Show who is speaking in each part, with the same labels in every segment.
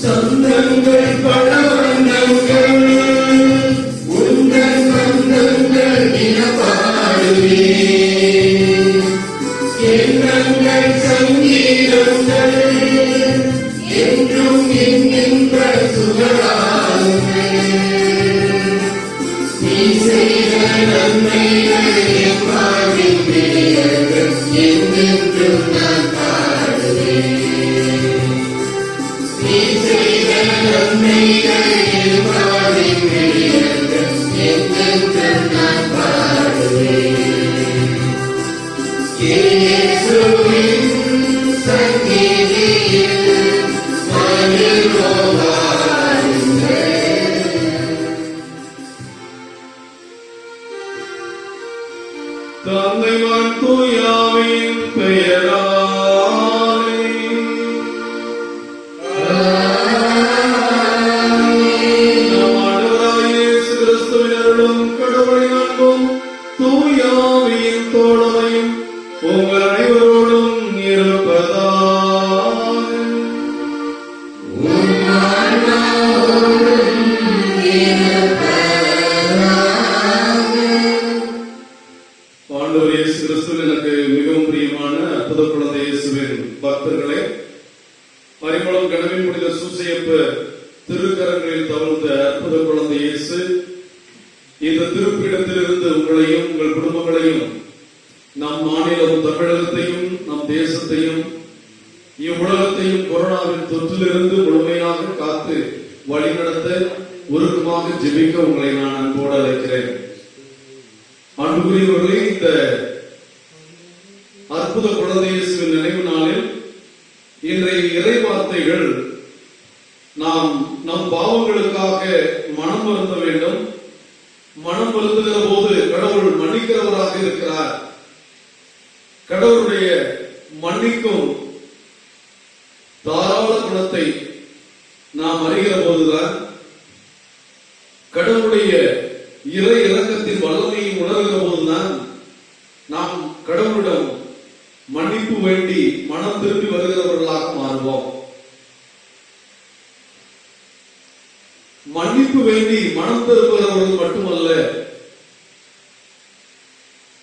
Speaker 1: சந்தங்கள் பழவண்ணங்கள் உந்தன் வந்தங்கள் இனப்பாடுவே எண்ணங்கள் சங்கீதங்கள் என்றும் என்கின்ற சுகராகுங்கள் நீ செய்த நன்மைகள் எவ்வாறின் பெரியர்கள் என்றென்றும் நான் பாடுவேன் நீ செய்த நன்மைகள் எவ்வாறின் பெரியர்கள் என்றென்றும் நான் பாடுவேன் இயேசுவின் சந்நிதியில் மகிழ்வோம் வாருங்கள். தந்தை மகன் தூய ஆவியின் பெயராலே நம் ஆண்டவராகிய இயேசு கிறிஸ்துவின் அருளும் கடவுளின் அன்பும் தூய ஆவியின் தோழமையும் உங்கள் அனைவரோடும் இருப்பதாக. ஆண்டவர் இயேசு கிறிஸ்துவில் எனக்கு மிகவும் பிரியமான அற்புத குழந்தை இயேசுவின் பக்தர்களே, பரிமளம் கனவின் புனித சூசையப்பர் திருக்கரங்களில் தவழ்ந்த அற்புத குழந்தை இயேசு இந்த திருப்பிடத்திலிருந்து உங்களையும் உங்கள் குடும்பங்களையும் நம் மாநிலம் தமிழகத்தையும் நம் தேசத்தையும் இவ்வுலகத்தையும் கொரோனாவின் தொற்றிலிருந்து முழுமையாக காத்து வழிநடத்த உருக்கமாக ஜெபிக்க உங்களை நான் அன்போடு அழைக்கிறேன். அன்புக்குரியவர்களே, இந்த அற்புத குழந்தை இயேசுவின் நினைவு நாளில் இன்றைய இறை வார்த்தைகள் நாம் நம் பாவங்களுக்காக மனம் வருந்த வேண்டும். மனம் வருந்துகிற போது கடவுள் மன்னிக்கிறவராக இருக்கிறார். கடவுளுடைய மன்னிக்கும் தாராள குணத்தை நாம் அறிகிற போதுதான் கடவுளுடைய இறை இரக்கத்தின் வல்லமையை உணர்கிற போதுதான் நாம் கடவுளிடம் மன்னிப்பு வேண்டி மனம் திரும்பி வருகிறவர்களாக மாறுவோம். மன்னிப்பு வேண்டி மனம் திரும்புகிறவர்கள் மட்டுமல்ல,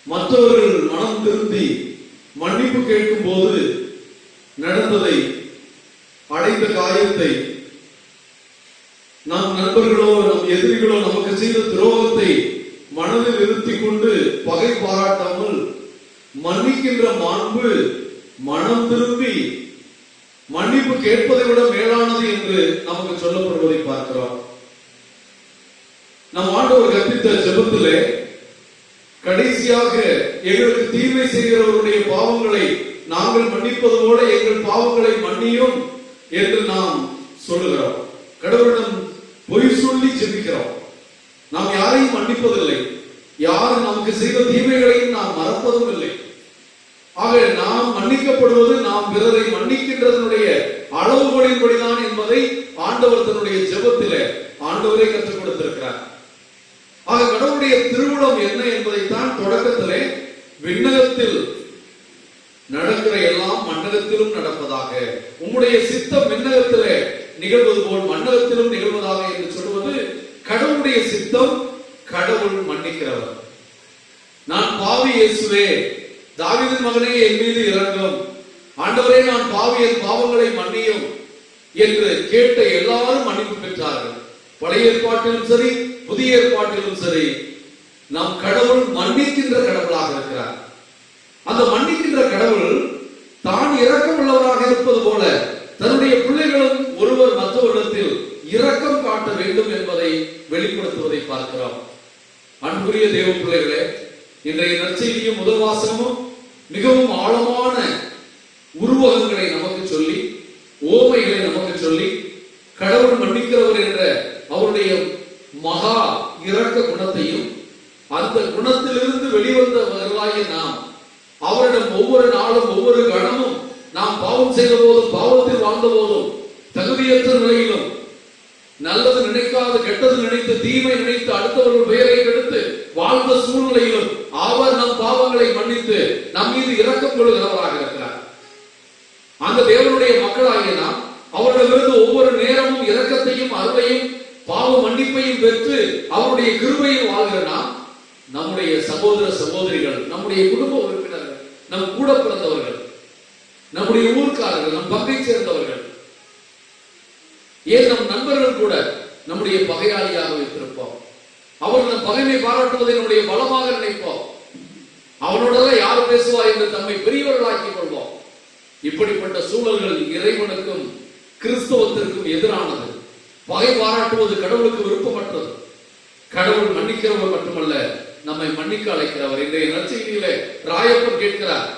Speaker 1: மற்றவர்கள் மனம் திரும்பி மன்னிப்பு கேட்கும் போது நடந்ததை, அடைந்த காயத்தை, நம் நண்பர்களோ நம் எதிரிகளோ நமக்கு செய்த துரோகத்தை மனதில் நிறுத்திக் கொண்டு பகை பாராட்டாமல் மன்னிக்கின்ற மாண்பு மனம் திரும்பி மன்னிப்பு கேட்பதை விட மேலானது என்று நமக்கு சொல்லப்படுவதை பார்க்கிறோம். நம் ஆண்டவர் கற்பித்த ஜெபத்திலே கடைசியாக எங்களுக்கு தீமை செய்கிறவருடைய பாவங்களை நாங்கள் மன்னிப்பது போல எங்கள் பாவங்களை மன்னியும் என்று நாம் சொல்லுகிறோம். கடவுளிடம் பொய் சொல்லி ஜெபிக்கிறோம். நாம் யாரையும் மன்னிப்பதில்லை. யார் நமக்கு செய்த தீமைகளையும் நாம் மறப்பதும் இல்லை. ஆக நாம் மன்னிக்கப்படுவது நாம் பிறரை மன்னிக்கின்றதனுடைய அளவுகளின்படிதான் என்பதை ஆண்டவர் தன்னுடைய ஜெபத்திலே ஆண்டவரே கற்றுக் கொடுத்திருக்கிறார். ஆக கடவுளுடைய திருவுளம் என்ன என்பதைத்தான் தொடக்கத்திலே விண்ணகத்தில் நடக்கிற எல்லாம் மண்ணகத்திலும் நடப்பதாக, உம்முடைய சித்தம் விண்ணகத்திலே நிகழ்வது போல் மண்ணகத்திலும் நிகழ்வதாக என்று சொல்வது கடவுளுடைய சித்தம். கடவுள் மன்னிக்கிறவர். நான் பாவி இயேசுவே, தாவீதின் மகனே என் மீது இரங்கும், ஆண்டவரே நான் பாவி என் பாவங்களை மன்னியும் என்று கேட்ட எல்லாரும் மன்னிப்பு பெற்றார்கள். பழைய ஏற்பாட்டிலும் சரி புதிய ஏற்பாட்டிலும் சரி நம் கடவுள் மன்னிக்கின்ற கடவுளாக இருக்கிறார். அந்த மன்னிக்கின்ற கடவுள் தான் இரக்கம் உள்ளவராக இருப்பது போல தன்னுடைய பிள்ளைகளும் ஒருவர் மற்றவரிடத்தில் இரக்கம் காட்ட வேண்டும் என்பதை வெளிப்படுத்துவதை பார்க்கிறோம். அன்புரிய தேவ பிள்ளைகளே, இன்றைய நற்செய்தியும் முதல் வாசகமும் மிகவும் ஆழமான உருவகங்களை நமக்கு சொல்லி, ஓமைகளை நமக்கு சொல்லி, கடவுள் மன்னிக்கிறவர் என்ற அவருடைய மகா இரக்க குணத்தையும், அந்த குணத்திலிருந்து வெளிவந்தவர்களாகிய நாம் அவரிடம் ஒவ்வொரு நாளும் ஒவ்வொரு கணமும் நாம் பாவம் செய்த போதும், பாவத்தில் வாழ்ந்த போதும், தகுதியற்ற நிலையிலும், நல்லது நினைக்காத கெட்டது நினைத்து, தீமை நினைத்து, அடுத்தவர்கள் பெயரை கெடுத்து வாழ்ந்த சூழ்நிலையிலும் அவர் நம் பாவங்களை மன்னித்து நம் மீது இரக்கம் கொள்கிறவராக இருக்கிறார். அந்த தேவனுடைய மக்களாகிய நாம் அவரிடமிருந்து ஒவ்வொரு நேரமும் இரக்கத்தையும் அருளையும் பாவ மன்னிப்பையும் பெற்று அவருடைய கிருபையில் வாழ்கிற நாம் நம்முடைய சகோதர சகோதரிகள், நம்முடைய குடும்ப உறுப்பினர்கள், நம் கூட பிறந்தவர்கள், நம்முடைய ஊர்க்காரர்கள், நம் பங்கை சேர்ந்தவர்கள், ஏன் நம் நண்பர்கள் கூட நம்முடைய பகையாளியாக வைத்திருப்போம். அவர்கள் நம் பகைமை பாராட்டுவதை நம்முடைய பலமாக நினைப்போம். அவனோடெல்லாம் யார் பேசுவா என்று தம்மை பெரியவர்களாக்கிக் கொள்வோம். இப்படிப்பட்ட சூழல்கள் இறைவனுக்கும் கிறிஸ்தவத்திற்கும் எதிரானது. பகை பாராட்டுவது கடவுளுக்கு விருப்பமற்றது. கடவுள் மன்னிக்கிறவர் மட்டுமல்ல, நம்மை மன்னிக்க அழைக்கிறவர். இன்றைய நற்செய்தியிலே ராயப்பன் கேட்கிறார்,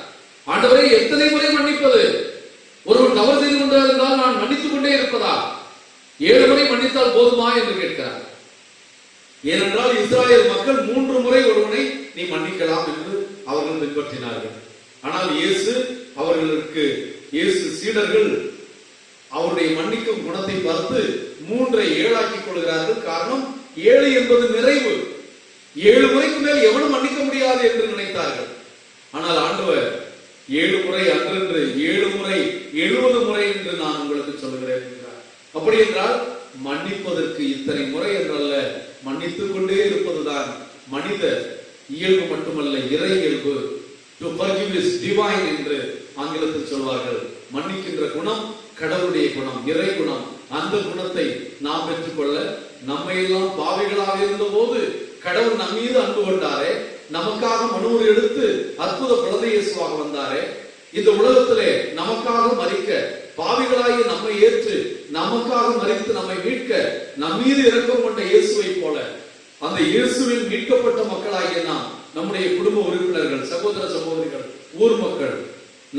Speaker 1: ஆண்டவரே, எத்தனை முறை மன்னிப்பது? ஒருவன் தவறு செய்து கொண்டே இருந்தால் நான் மன்னித்துக் கொண்டே இருப்பதா? 7 முறை மன்னித்தால் போதுமா என்று கேட்கிறார். ஏனென்றால் இஸ்ராயல் மக்கள் 3 முறை ஒருவனை நீ மன்னிக்கலாம் என்று அவர்கள் பின்பற்றினார்கள். ஆனால் இயேசு சீடர்கள் அவருடைய மன்னிக்கும் குணத்தை பார்த்து 3ஐ 7ஆக்கிக் கொள்கிறார்கள். காரணம், 7 என்பது நிறைவு. 7 முறைக்கு மேல் எவனும் மன்னிக்க முடியாது என்று நினைத்தார்கள். ஆனால் ஆண்டவர் 7 முறை அன்றென்று 7 முறை 70 முறை என்று நான் உங்களுக்கு சொல்லுகிறேன் என்றார். அப்படி என்றால் மன்னிப்பதற்கு இத்தனை முறை என்றல்ல, மன்னித்துக் கொண்டே இருப்பதுதான் மனித இயல்பு மட்டுமல்ல, இறை இயல்பு. To forgive is divine என்று ஆங்கிலத்தில் சொல்வார்கள். மன்னிக்கின்ற குணம் கடவுளுடைய குணம், இறை குணம். அந்த குணத்தை நாம் பெற்றுக்கொள்ள, நம்மை எல்லாம் பாவிகளாக இருந்த போது கடவுள் நம் மீது அன்பு கொண்டாரே, நமக்காக மனூர் எடுத்து அற்புத குழந்தை இயேசுவாக வந்தாரே, இந்த உலகத்திலே நமக்காக மரிக்க, பாவிகளாகி நம்மை ஏற்று நமக்காக மரித்து நம்மை மீட்க நம் மீது இரக்கம் கொண்ட இயேசுவை போல அந்த இயேசுவின் மீட்கப்பட்ட மக்களாகிய நாம், நம்முடைய குடும்ப உறுப்பினர்கள், சகோதர சகோதரிகள், ஊர் மக்கள்,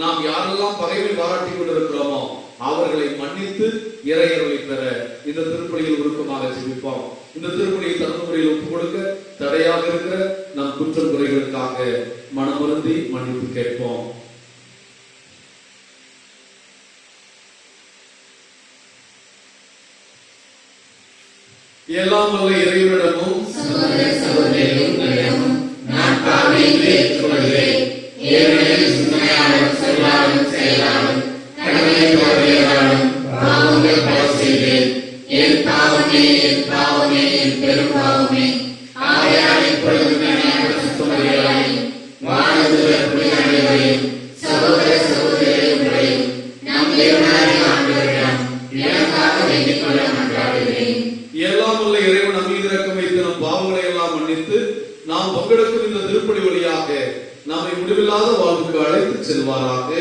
Speaker 1: நாம் யாரெல்லாம் பகைமை பாராட்டி கொண்டிருக்கிறோமோ அவர்களை மன்னித்து இறையருளை பெற இந்த திருப்பலியில் உருக்கமாக ஜெபிப்போம். இந்த திருப்பலியை தகுந்த முறையில் ஒப்புக் கொடுக்க தடையாக இருக்கிற நம் குற்றம் குறைகளுக்காக மனமுருந்தி மன்னிப்பு கேட்போம். எல்லாம் வல்ல இறைவனிடமும்
Speaker 2: சகோதர சகோதரிகளிடமும் நான் பாவியை ஏற்றுக்கொள்கிறேன். ஏனெனில் சிந்தனையாலும் சொல்லாலும் செயலாலும் கடவுளை தவறியதாலும் பாவங்கள் பல செய்தேன். என் பாவமே, என் பாவமே, என் பெரும் பாவமே. ஆகையால் இப்பொழுது சுத்தமறியாயும் வானதூதர் புனிதர்களையும் சகோதர சகோதரிகளையும் நம் தேவனாகிய ஆண்டவரிடம் எனக்காக வேண்டிக் கொள்ள மன்றாடுகிறேன்.
Speaker 1: எல்லாம் உள்ள இறைவன் நம் மீது இரக்கம் வைத்து நம் பாவங்களை எல்லாம் மன்னித்து நாம் பங்கெடுக்கும் இந்த திருப்பலி வழியாக நம்மை முடிவில்லாத வாழ்வுக்கு அழைத்து செல்வாராக.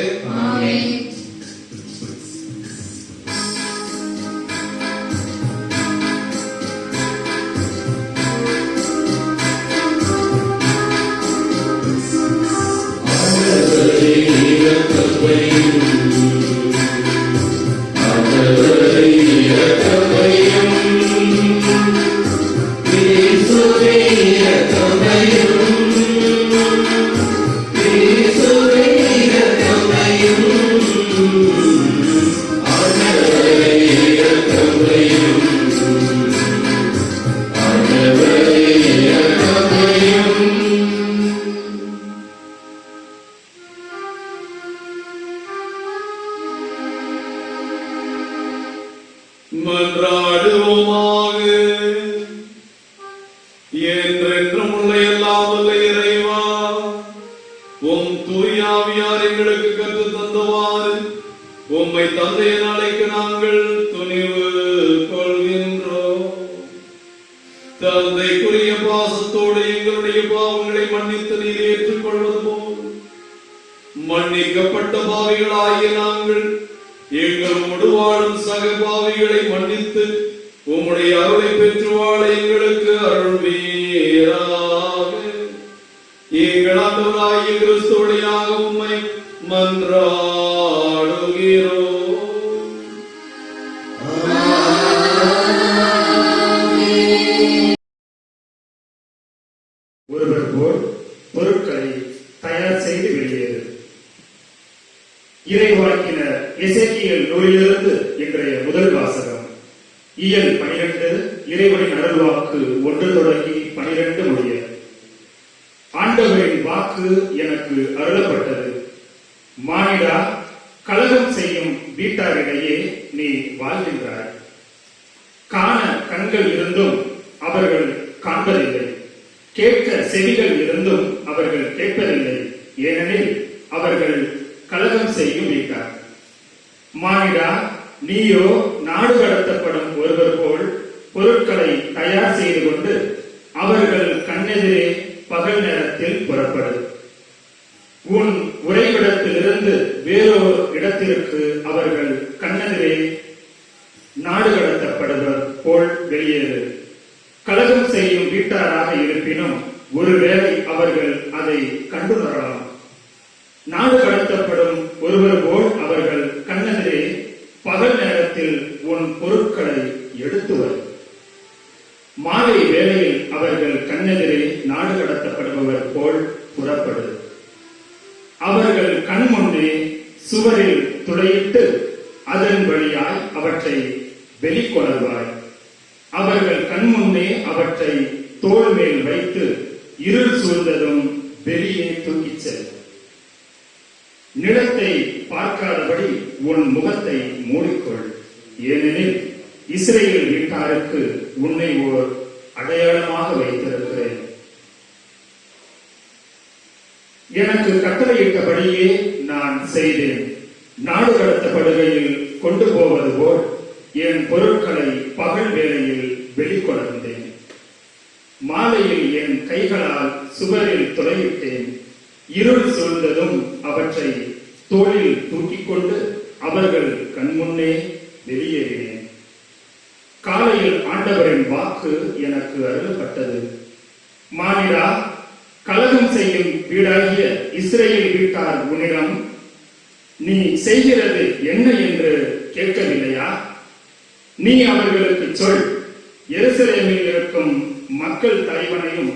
Speaker 2: ஆமென்.
Speaker 1: மன்றாடுவோமாக. என்றென்றும் உள்ள எல்லாம் வல்ல இறைவா, உம் தூய ஆவியார் எங்களுக்கு கற்று தந்தவாறு உம்மை தந்தையின் அழைக்க நாங்கள் துணிவு கொள்கின்றோம். தந்தைக்குரிய பாசத்தோடு எங்களுடைய பாவங்களை மன்னித்து நீர் ஏற்றுக்கொள்வது போல் மன்னிக்கப்பட்ட பாவிகளாகிய நாங்கள் எங்களோடு வாழும் சக பாவிகளை மன்னித்து உம்முடைய அருளை பெற்று வாழ எங்களுக்கு அருள்வீராக. எங்கள் ஆண்டவராகிய கிறிஸ்து வழியாக உம்மை மன்றாடுகிறோம்.
Speaker 3: ஒருவர் போல் பொருட்களை தயார் செய்து வெளியேறு. இறைவாக்கினர் எசேக்கியேல் நூலிலிருந்து இன்றைய முதல் வாசகம். இயல் 12 இறைவனின் அருள்வாக்கு 1 தொடங்கி 12 முடிய. ஆண்டவரின் வாக்கு எனக்கு அருளப்பட்டது. மானிடா, கலகம் செய்யும் வீட்டாரிடையே நீ வாழ்கின்றாய். காண கண்கள் இருந்தும் அவர்கள் காண்பதில்லை, கேட்க செவிகள் இருந்தும் அவர்கள் கேட்பதில்லை, ஏனெனில் அவர்கள் கலகம் செய்யும் வீட்டார். மானிடா, நீயோ நாடு கடத்தப்படும் ஒருவர் போல் பொருட்களை தயார் செய்து கொண்டு அவர்கள் கண்ணெதிரே பகல் நேரத்தில் புறப்படு. உன் உறைவிடத்திலிருந்து வேறொரு இடத்திற்கு அவர்கள் கண்ணெதிரே நாடு கடத்தப்படுவர் போல் வெளியேறு. கலகம் செய்யும் வீட்டாராக இருப்பினும் ஒருவேளை அவர்கள் அதை கண்டுணரலாம். நாடு கடத்தப்படும் ஒருவர் போல் அவர்கள் கண்ணெதிரே பகல் நேரத்தில் உன் பொருட்களை எடுத்து வரும். மாலை வேளையில் அவர்கள் கண்ணெதிரே நாடு கடத்தப்படுபவர் போல் புறப்படு. அவர்கள் கண் முன்னே சுவரில் துளையிட்டு அதன் வழியாய் அவற்றை வெளிக்கொணர்வாய். அவர்கள் கண் முன்னே அவற்றை தோள் மேல் வைத்து இருள் சூழ்ந்ததும் வெளியே தூக்கிச் செல். நிலத்தை பார்க்காதபடி உன் முகத்தை மூடிக்கொள், ஏனெனில் இஸ்ரேல் வீட்டாருக்கு உன்னை ஓர் அடையாளமாக வைத்திருக்கிறேன். எனக்கு கட்டளையிட்டபடியே நான் செய்தேன். நாடு கடத்தப்படுகையில் கொண்டு போவது போல் என் பொருட்களை பகல் வேளையில் வெளிக்கொணர்ந்தேன். மாலையில் என் கைகளால் சுவரில் துளையிட்டேன். இருள் சூழ்ந்ததும் அவற்றை தோளில் தூக்கிக் கொண்டு அவர்கள் கண்முன்னே வெளியேறினேன். காலையில் ஆண்டவரின் வாக்கு எனக்கு அருளப்பட்டது. மானிடா, கலகம் செய்யும் வீடாகிய இஸ்ரேல் வீட்டார் உன்னிடம் நீ செய்கிறது என்ன என்று கேட்கவில்லையா? நீ அவர்களுக்கு சொல், எருசலேமில் இருக்கும் மக்கள் தலைவனையும்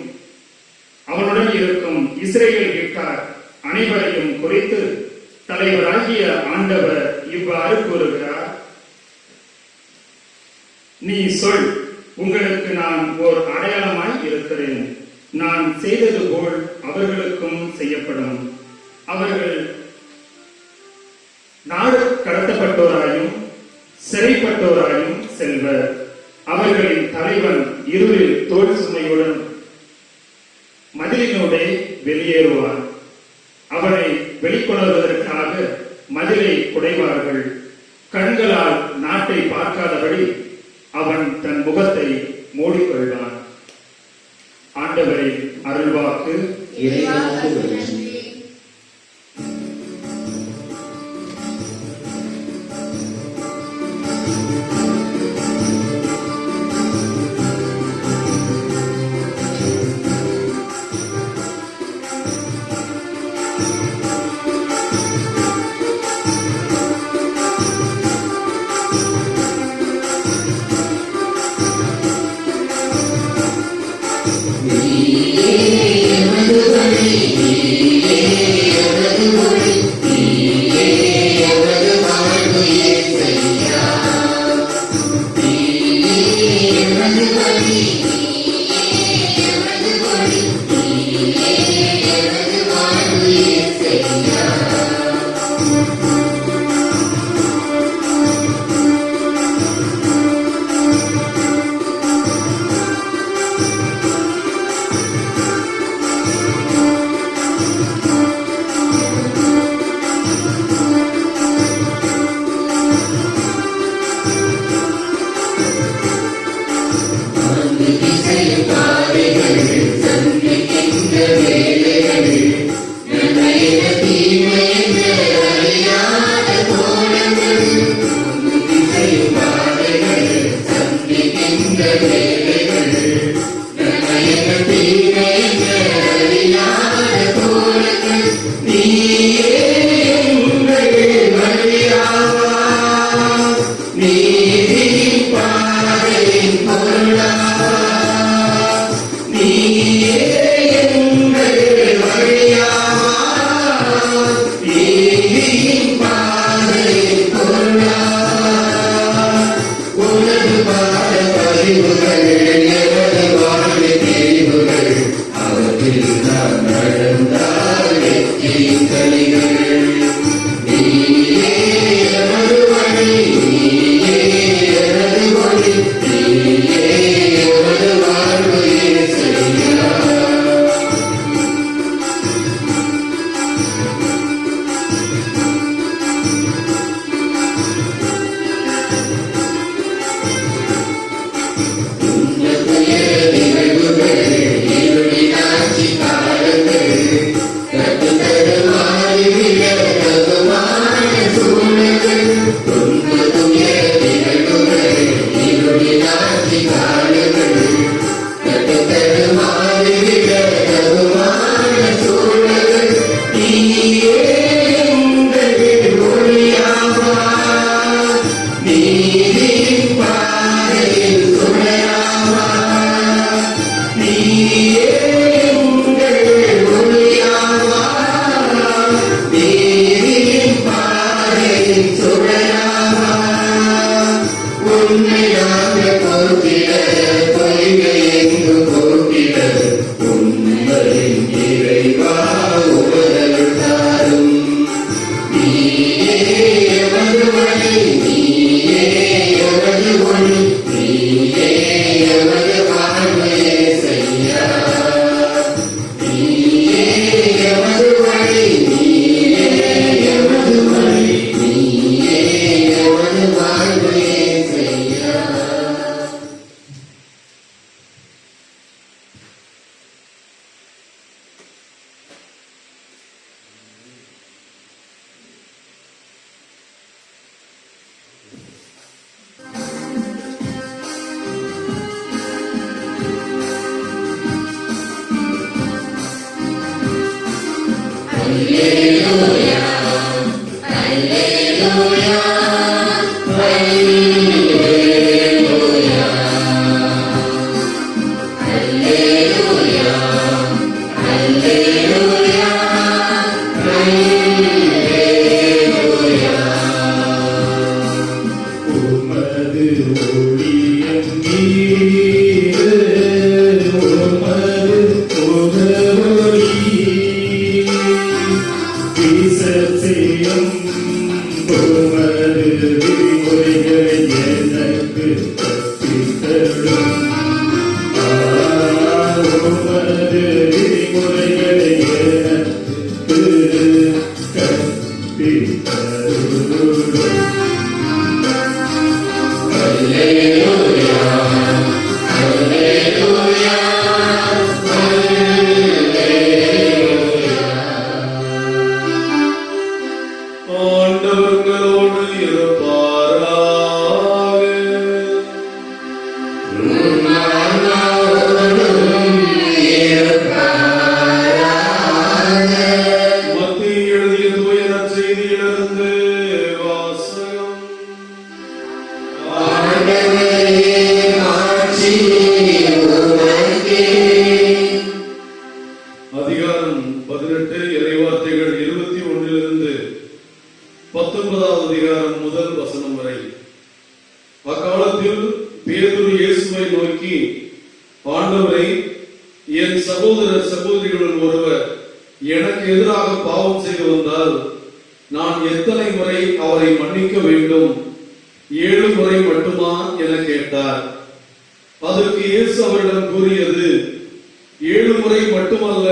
Speaker 3: அவனுடன் இருக்கும் இஸ்ரேல் வீட்டார் அனைவரையும் குறித்து தலைவராகிய ஆண்டவர் இவ்வாறு கூறுகிறார். நீ சொல், உங்களுக்கு நான் ஓர் அடையாளமாய் இருக்கிறேன். நான் செய்தது போல் அவர்களுக்கும் செய்யப்படும். அவர்கள் நாடு கடத்தப்பட்டோராயும் சிறைப்பட்டோராயும் செல்வர். அவர்களின் தலைவன் இருளில் தோல் சுமையுடன் மதிலினோடே வெளியேறுவான். அவனை வெளிக்கொணர்வதற்காக மதிலை குடைவார்கள். கண்களால் நாட்டை பார்க்காதபடி அவன் தன் முகத்தை மூடிக்கொள்வான். ஆண்டவரின் அருள்வாக்கு.
Speaker 2: இறைவனுக்கு நன்றி. அறிவுகள் எனது வாழ்வின் தெரிவுகள் அவற்றில் நான் நடந்தால் வெற்றியின் கனிகள் நீயே எனது வழி நீயே எனது வழி நீயே எனது வாழ்வு இயேசையா
Speaker 1: ஆண்டவர்களோடு இருப்பாராக. மத்தேயு எழுதிய தூய நற்செய்தியிலிருந்து வாசகம். அதிகாரம் 18 இறைவார்த்தைகள் 21 19 அதிகாரம் முதல் வசனம் வரை. அக்காலத்தில் பேதுரு இயேசுவை நோக்கி, ஆண்டவரே, என் சகோதரர் சகோதரிகளுள் ஒருவர் எனக்கு எதிராக பாவம் செய்து வந்தால் நான் எத்தனை முறை அவரை மன்னிக்க வேண்டும்? 7 முறை மட்டுமா என கேட்டார். அதற்கு இயேசு அவரிடம் கூறியது, 7 முறை மட்டுமல்ல,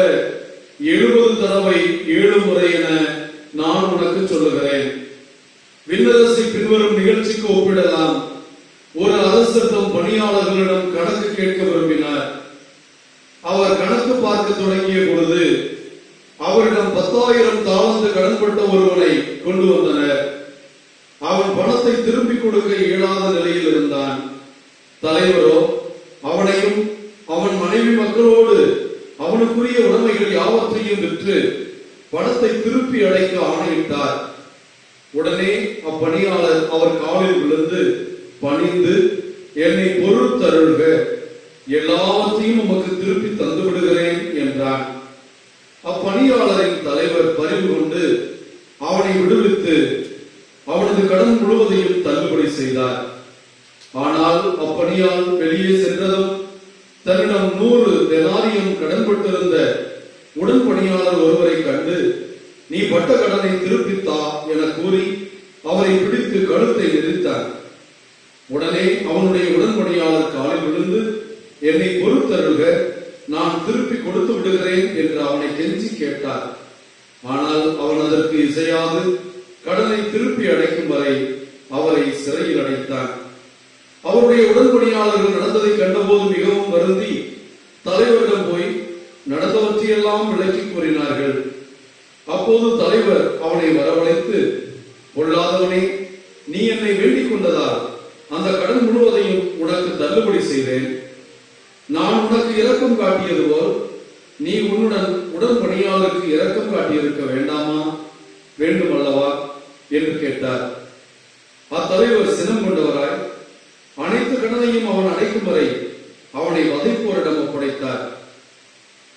Speaker 1: 70 தடவை 7 முறை என நான் உனக்கு சொல்லுகிறேன். விண்ணரசை பின்வரும் நிகழ்ச்சிக்கு ஒப்பிடலாம். ஒரு அரசர் தம் பணியாளர்களிடம் கணக்கு கேட்க விரும்பினார். அவர் கணக்கு பார்க்க தொடங்கிய பொழுது அவரிடம் 10,000 தாலந்து கடன்பட்ட ஒருவனை கொண்டு வந்தனர். அவன் பணத்தை திரும்பிக் கொடுக்க இயலாத நிலையில் இருந்தான். தலைவரோ அவனையும் அவன் மனைவி மக்களோடு அவனுக்குரிய உடைமைகள் யாவற்றையும் விற்று பணத்தை திருப்பி அடைக்க ஆணையிட்டார். உடனே அப்பணியாளர் அவர் காலில் விழுந்து பணிந்து, என்னை பொறுத்தருள்க, எல்லாவற்றையும் உமக்கு திருப்பி தந்து விடுகிறேன் என்றான். அப்பணியாளரின் தலைவர் பரிவு கொண்டு அவனை விடுவித்து அவனது கடன் முழுவதையும் தள்ளுபடி செய்தார். ஆனால் அப்பணியால் வெளியே சென்றதும் தன்னிடம் 100 தெனாரியம் கடன்பட்டிருந்த உடன்பணியாளர் ஒருவரை கண்டு, நீ பட்ட கடனை திருப்பித்தா என கூறி அவரை பிடித்து கழுத்தை நெரித்தார். உடனே அவனுடைய உடன்பணியாளர் காலில் விழுந்து, என்னை பொறுத்தருள்க, நான் திருப்பி கொடுத்து விடுகிறேன் என்று அவனை கெஞ்சி கேட்டார். ஆனால் அவன் அதற்கு இசையாது கடனை திருப்பி அடைக்கும் வரை அவரை சிறையில் அடைத்தான். அவருடைய உடன்பணியாளர்கள் நடந்ததை கண்டபோது மிகவும் வருந்தி தலைவரிடம் போய் நடந்தவற்றையெல்லாம் விளக்கி கூறினார்கள். அப்போது தலைவர் அவனை வரவழைத்து, பொல்லாதவனே, நீ என்னை வேண்டிக் கொண்டதால் அந்த கடன் முழுவதையும் உனக்கு தள்ளுபடி செய்தேன். நான் உனக்கு இரக்கம் காட்டியது போல் நீ உன்னுடன் உடன்பணியாளருக்கு இரக்கம் காட்டியிருக்க வேண்டாமா? வேண்டும் அல்லவா என்று கேட்டார். அத்தலைவர் சினம் கொண்டவராய் அனைத்து கடனையும் அவன் அடைக்கும் வரை அவனை வதைப்போரிடம் ஒப்படைத்தார்.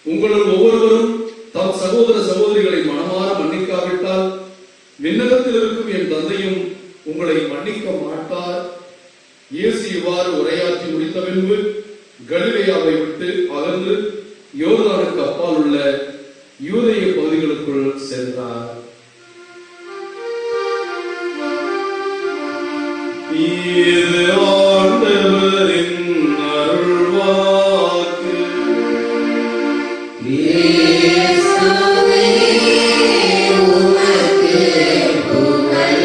Speaker 1: உங்களுள் ஒவ்வொருவரும் தம் சகோதர சகோதரிகளை மனமாற மன்னிக்காவிட்டால் விண்ணகத்தில் இருக்கும் என் தந்தையும் உங்களை மன்னிக்க மாட்டார். இயேசு இவ்வாறு உரையாற்றி முடித்த பின்பு கலிலேயாவை விட்டு அகன்று யோர்தானுக்கு அப்பால் உள்ள யூதேய பகுதிகளுக்குள் சென்றார். இது ஆண்டவரின் அருள்வாக்கு.
Speaker 2: இயேசுவே உமக்கு புகழ்.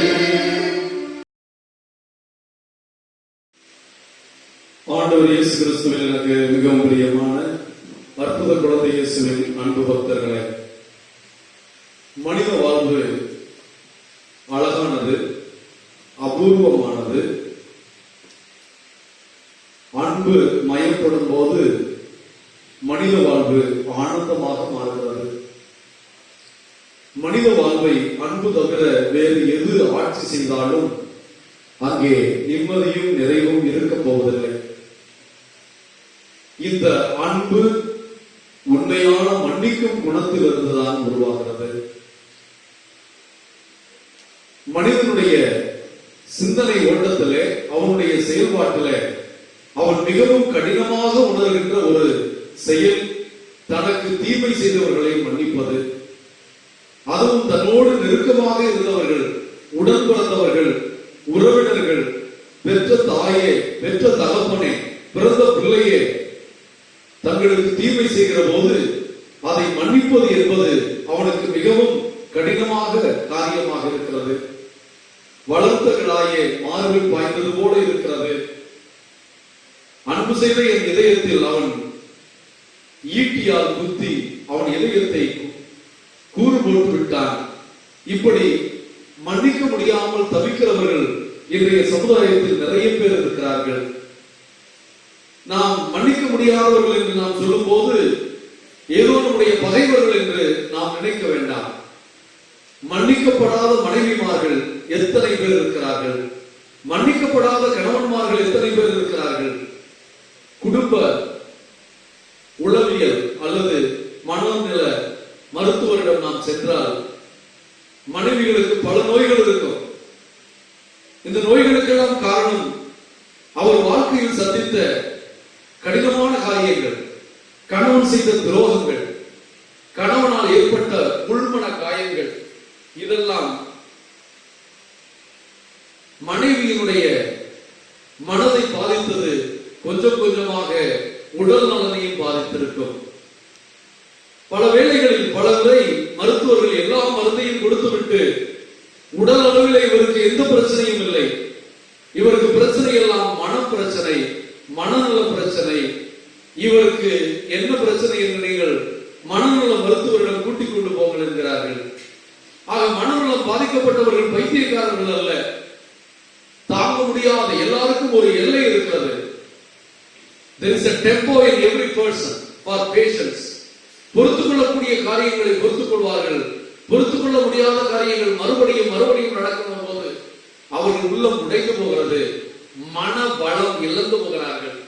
Speaker 1: ஆண்டவர் இயேசு கிறிஸ்துவில் எனக்கு மிகவும் பிரியமான அற்புத குழந்தை இயேசுவின் அன்பு பக்தர்களே, மனித வாழ்வு அழகானது, அபூர்வமானது. அன்பு மயப்படும் போது மனித வாழ்வு ஆனந்தமாக மாறுகிறது. மனித வாழ்வை அன்பு தவிர வேறு எது ஆட்சி செய்தாலும் அங்கே நிம்மதியும் நிறைவும் இருக்க போவதில்லை. இந்த அன்பு உண்மையான மன்னிக்கும் குணத்தில் இருந்துதான் உருவாகிறது. மனிதனுடைய சிந்தனை ஓட்டத்திலே, அவனுடைய செயல்பாட்டிலே அவன் மிகவும் கடினமாக உணர்கின்ற ஒரு செயல் தனக்கு தீமை செய்தவர்களை மன்னிப்பது. அதுவும் தன்னோடு நெருக்கமாக இருந்தவர்கள், உடன் பிறந்தவர்கள், உறவினர்கள், பெற்ற தாயே, பெற்ற தகப்பனே, பிறந்த பிள்ளையே தங்களுக்கு தீமை செய்கிற போது அதை மன்னிப்பது என்பது அவனுக்கு மிகவும் கடினமாக காரியமாக இருக்கிறது. வளர்த்த கிடாயே மார்பில் பாய்ந்தது போல இருக்கிறது. அன்பு செய்த என் இதயத்தில் அவன் ஈட்டியால் குத்தி அவன் இதயத்தை கூறு போட்டு விட்டான். இப்படி மன்னிக்க முடியாமல் தவிக்கிறவர்கள் இன்றைய சமுதாயத்தில் நிறைய பேர் இருக்கிறார்கள். நாம் மன்னிக்க முடியாதவர்கள் என்று நாம் சொல்லும் போது ஏதோ நம்முடைய பகைவர்கள் என்று நாம் நினைக்க வேண்டாம். மன்னிக்கப்படாத மனைவிமார்கள் எத்தனை பேர் இருக்கிறார்கள்? மன்னிக்கப்படாத கணவன்மார்கள் எத்தனை பேர் இருக்கிறார்கள்? குடும்ப உளவியல் அல்லது மனநல மருத்துவரிடம் நாம் சென்றால் மனைவிகளுக்கு பல நோய்கள் இருக்கும். இந்த நோய்களுக்கெல்லாம் காரணம் அவர் வாழ்க்கையில் சந்தித்த கடினமான காரியங்கள், கணவன் செய்த துரோகங்கள், கணவனால் ஏற்பட்ட உள்மன காயங்கள். இதெல்லாம் மனைவியினுடைய மனதை பாதித்தது, கொஞ்சம் கொஞ்சமாக உடல் நலனையும் பாதித்திருக்கும். பல வேளைகளில் பல முறை மருத்துவர்கள் எல்லா மருந்தையும் கொடுத்துவிட்டு உடல் அளவில் இவருக்கு எந்த பிரச்சனையும் இல்லை, இவருக்கு பிரச்சனை எல்லாம் மன பிரச்சனை, மனநல பிரச்சனை, இவருக்கு என்ன பிரச்சனை என்று நீங்கள் மனநல மருத்துவரிடம் கூட்டிக் கொண்டு போங்கள் என்கிறார்கள். ஆக மனநலம் பாதிக்கப்பட்டவர்கள் பைத்தியக்காரர்கள் அல்ல. தாங்க முடியாத, எல்லாருக்கும் ஒரு எல்லை இருக்கிறது. There is a tempo in every person for patience. பொறுத்துக் கொள்ளக்கூடிய காரியங்களை பொறுத்துக் கொள்வார்கள். பொறுத்துக் கொள்ள முடியாத காரியங்கள் மறுபடியும் மறுபடியும் நடக்கும் போது அவர்கள் உள்ளம் உடைந்து போகிறது. மன பலம் இழந்து போகிறார்கள்,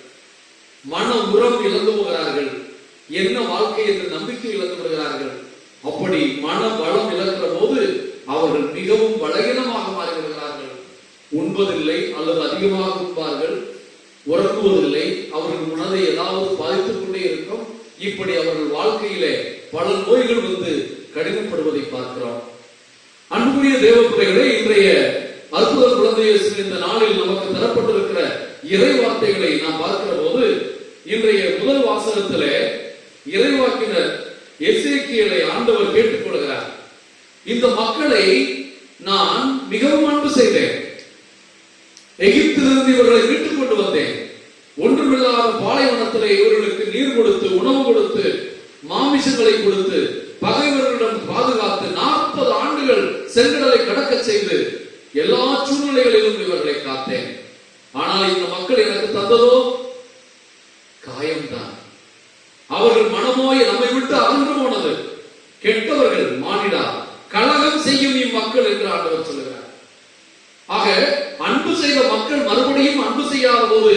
Speaker 1: மன உரம் இழந்து போகிறார்கள், என்ன வாழ்க்கை என்று நம்பிக்கை இழந்து விடுகிறார்கள். அப்படி மன பலம் இழக்கிற போது அவர்கள் மிகவும் பலகீனமாக மாறிவிடுகிறார்கள். உண்பதில்லை அல்லது அதிகமாக உண்பார்கள், உறங்குவதில்லை, அவர்கள் மனதை ஏதாவது பாதித்துக் கொண்டே இருக்கும். இப்படி அவர்கள் வாழ்க்கையிலே பல நோய்கள் வந்து கடினப்படுவதை பார்க்கிறோம். அன்புக்குரிய தேவ பிள்ளைகளே, இன்றைய அற்புத குழந்தை இயேசு இந்த நாளில் நமக்கு தரப்பட்டிருக்கிற இறை வார்த்தைகளை நாம் பார்க்கிற போது, இன்றைய முதல் வாசகத்திலே இறைவாக்கினர் எசேக்கியேலை ஆண்டவர் கேட்டுக்கொள்கிறார். இந்த மக்களை நான் மிகவும் அன்பு செய்தேன், எகிப்திலிருந்து இவர்களை மீட்டுக் கொண்டு வந்தேன், ஒன்றுமில்லாத பாலைவனத்திலே இவர்களுக்கு நீர் கொடுத்து உணவு கொடுத்து மாமிசங்களை கொடுத்து பகைவர்களிடம் பாதுகாத்து 40 ஆண்டுகள் செங்கடலை கடக்க செய்து எல்லா சூழ்நிலைகளிலும் இவர்களை காத்தேன். ஆனால் இந்த மக்கள் எனக்கு தந்ததோ காயம்தான். அவர்கள் மனமோ நம்மை விட்டு அகன்று போனது. கெட்டவர்கள் மானிடா, கலகம் செய்யும் இம்மக்கள் என்று ஆண்டவர் சொல்லுகிறார். ஆக அன்பு செய்த மக்கள் மறுபடியும் அன்பு செய்யாத போது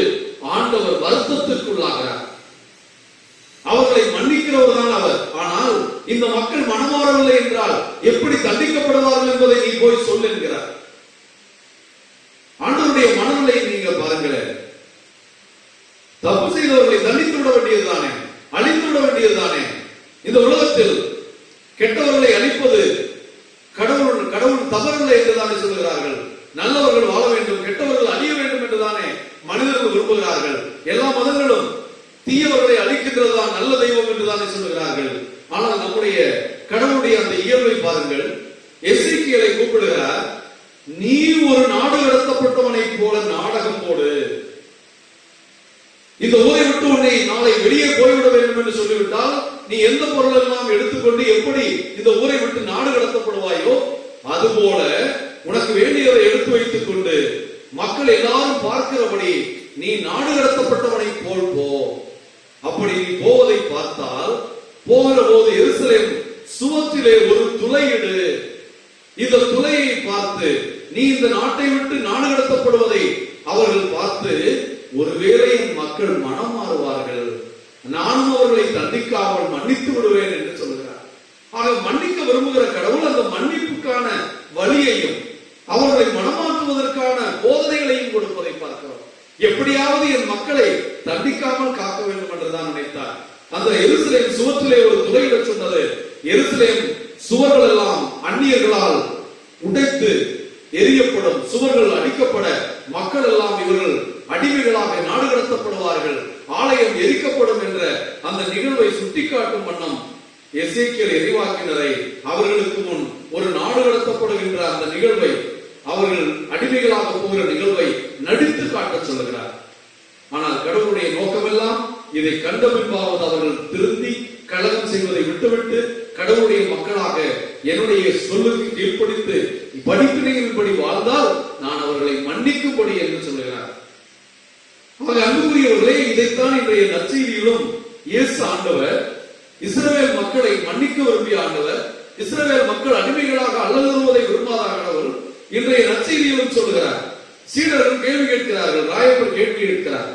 Speaker 1: ஆண்டவர் வருத்தத்திற்குள்ளாகிறார். அவர்களை மன்னிக்கிறவர் தான் அவர். ஆனால் இந்த மக்கள் மனமாறவில்லை என்றால் எப்படி தண்டிக்கப்படுவார்கள் என்பதை நீ போய் சொல் என்கிறார். ஆண்டவருடைய மனநிலை நீங்க பாருங்களேன். தப்பு செய்தவர்களை தண்டித்து விட வேண்டியதுதானே, அழித்து விட வேண்டியதுதானே. இந்த உலகத்தில் கெட்டவர்களை அழிப்பது கடவுள் தவறில்லை என்றுதானே சொல்லுகிறார்கள். நல்லவர்கள் வாழ வேண்டும், கெட்டவர்கள் அழிய வேண்டும் என்றுதானே மனிதர்கள் விரும்புகிறார்கள். எல்லா மதங்களும் தீயவர்களை அழிக்கின்றதுதான் நல்ல தெய்வம் என்றுதானே சொல்லுகிறார்கள். ஆனால் நம்முடைய கடவுளுடைய அந்த இயல்பை பாருங்கள். எசேக்கியேலை கூப்பிடுகிறார், நீ ஒரு நாடு கடத்தப்பட்டவனை போல நாடகம் போடு, இந்த ஊரை விட்டு உன்னை நாளை வெளியே போய்விட வேண்டும் என்று சொல்லிவிட்டால் நீ எந்த பொருள் எல்லாம் எடுத்துக்கொண்டு எப்படி இந்த ஊரை விட்டு நாடு கடத்தப்படுவாயோ அதுபோல உனக்கு வேண்டியதை எடுத்து வைத்துக் கொண்டு மக்கள் எல்லாரும் பார்க்கிறபடி நீ நாடு கடத்தப்பட்டவனை போல் போ. அப்படி நீ போவதை பார்த்தால் போகிற போது எருசலேம் சுவற்றிலே ஒரு துளையிடு. இந்த துளையை பார்த்து நீ இந்த நாட்டை விட்டு நாடு கடத்தப்படுவதை அவர்கள் பார்த்து ஒருவேளை என் மக்கள் மனம் மாறுவார்கள், நானும் அவர்களை தண்டிக்காமல் மன்னித்து விடுவேன் என்று சொல்கிறார். ஆக மன்னிக்க விரும்புகிற கடவுள் அந்த மன்னிப்புக்கான வழியையும் அவர்களை மனமாற்றுவதற்கான போதனைகளையும் கொடுப்பதை பார்க்கிறோம். எப்படியாவது என் மக்களை தண்டிக்காமல் காக்க வேண்டும் என்றுதான் நினைத்தார். அந்த எருசலேம் சுவற்றிலே ஒரு துளையிட சொன்னது. எருசலேம் சுவர்கள் எல்லாம் அந்நியர்களால் உடைத்து எரியப்படும், சுவர்கள் அடிக்கப்பட மக்கள் எல்லாம் இவர்கள் அடிமைகளாக நாடு கடத்தப்படுவார்கள், ஆலயம் எரிக்கப்படும் என்ற அந்த நிகழ்வை சுட்டிக்காட்டும் வண்ணம் எசேக்கியேல் இறைவாக்கினரை அவர்களுக்கு முன் ஒரு நாடு கடத்தப்படுகின்ற அந்த நிகழ்வை, அவர்கள் அடிமைகளாக போகிற நிகழ்வை நடித்து காட்ட சொல்லுகிறார். ஆனால் கடவுளுடைய நோக்கமெல்லாம் இதை கண்ட பின்பாவது அவர்கள் திருந்தி கலகம் செய்வதை விட்டுவிட்டு கடவுளுடைய மக்களாக என்னுடைய சொல்லுக்கு கீழ்ப்படித்து படிப்பினையின்படி வாழ்ந்தால் நான் அவர்களை மன்னிக்கும்படி என்று சொல்லுகிறார். அன்புக்குரியவர்களே, இதைத்தான் இன்றைய நற்செய்தியிலும் இயேசு ஆண்டவர் இஸ்ரவேல் மக்களை மன்னிக்க விரும்பிய ஆண்டவர், இஸ்ரவேல் மக்கள் அடிமைகளாக அல்லலுறுவதை விரும்பாத ஆண்டவர் இன்றைய நற்செய்தியிலும் சொல்லுகிறார். சீடர்கள் கேள்வி கேட்கிறார்கள், ராயப்பர் கேள்வி கேட்கிறார்,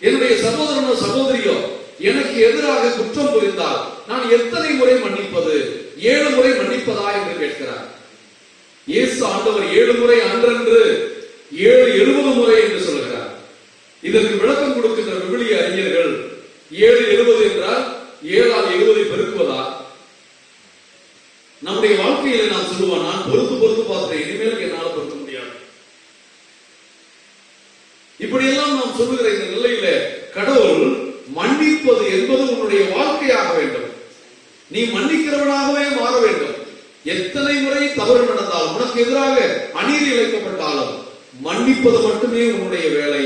Speaker 1: என்னுடைய சகோதரனோ சகோதரியோ எனக்கு எதிராக குற்றம் புரிந்தால் நான் எத்தனை முறை மன்னிப்பது? 7 முறை மன்னிப்பதா என்று கேட்கிறார். இயேசு ஆண்டவர் 7 முறை அன்றன்று 70 முறை என்று சொல்கிறார். இதற்கு விளக்கம் கொடுக்கின்ற விவிலிய அறிஞர்கள் 770 என்றால் 7ஆல் 70 பெருக்குவதா? நம்முடைய வாழ்க்கையில நான் சொல்லுவேன், நான் பொறுத்து பார்க்கிறேன், இனிமேல் என்னால் பொறுக்க முடியாது. இப்படியெல்லாம் நாம் சொல்லுகிற இந்த நிலையில கடவுள் மன்னிப்பது என்பது உன்னுடைய வாழ்க்கையாக வேண்டும். நீ மன்னிக்கிறவனாகவே மாற வேண்டும். எத்தனை முறை தவறு நடந்தாலும், உனக்கு எதிராக அநீதி இழைக்கப்பட்டாலும் மன்னிப்பது மட்டுமே உன்னுடைய வேலை.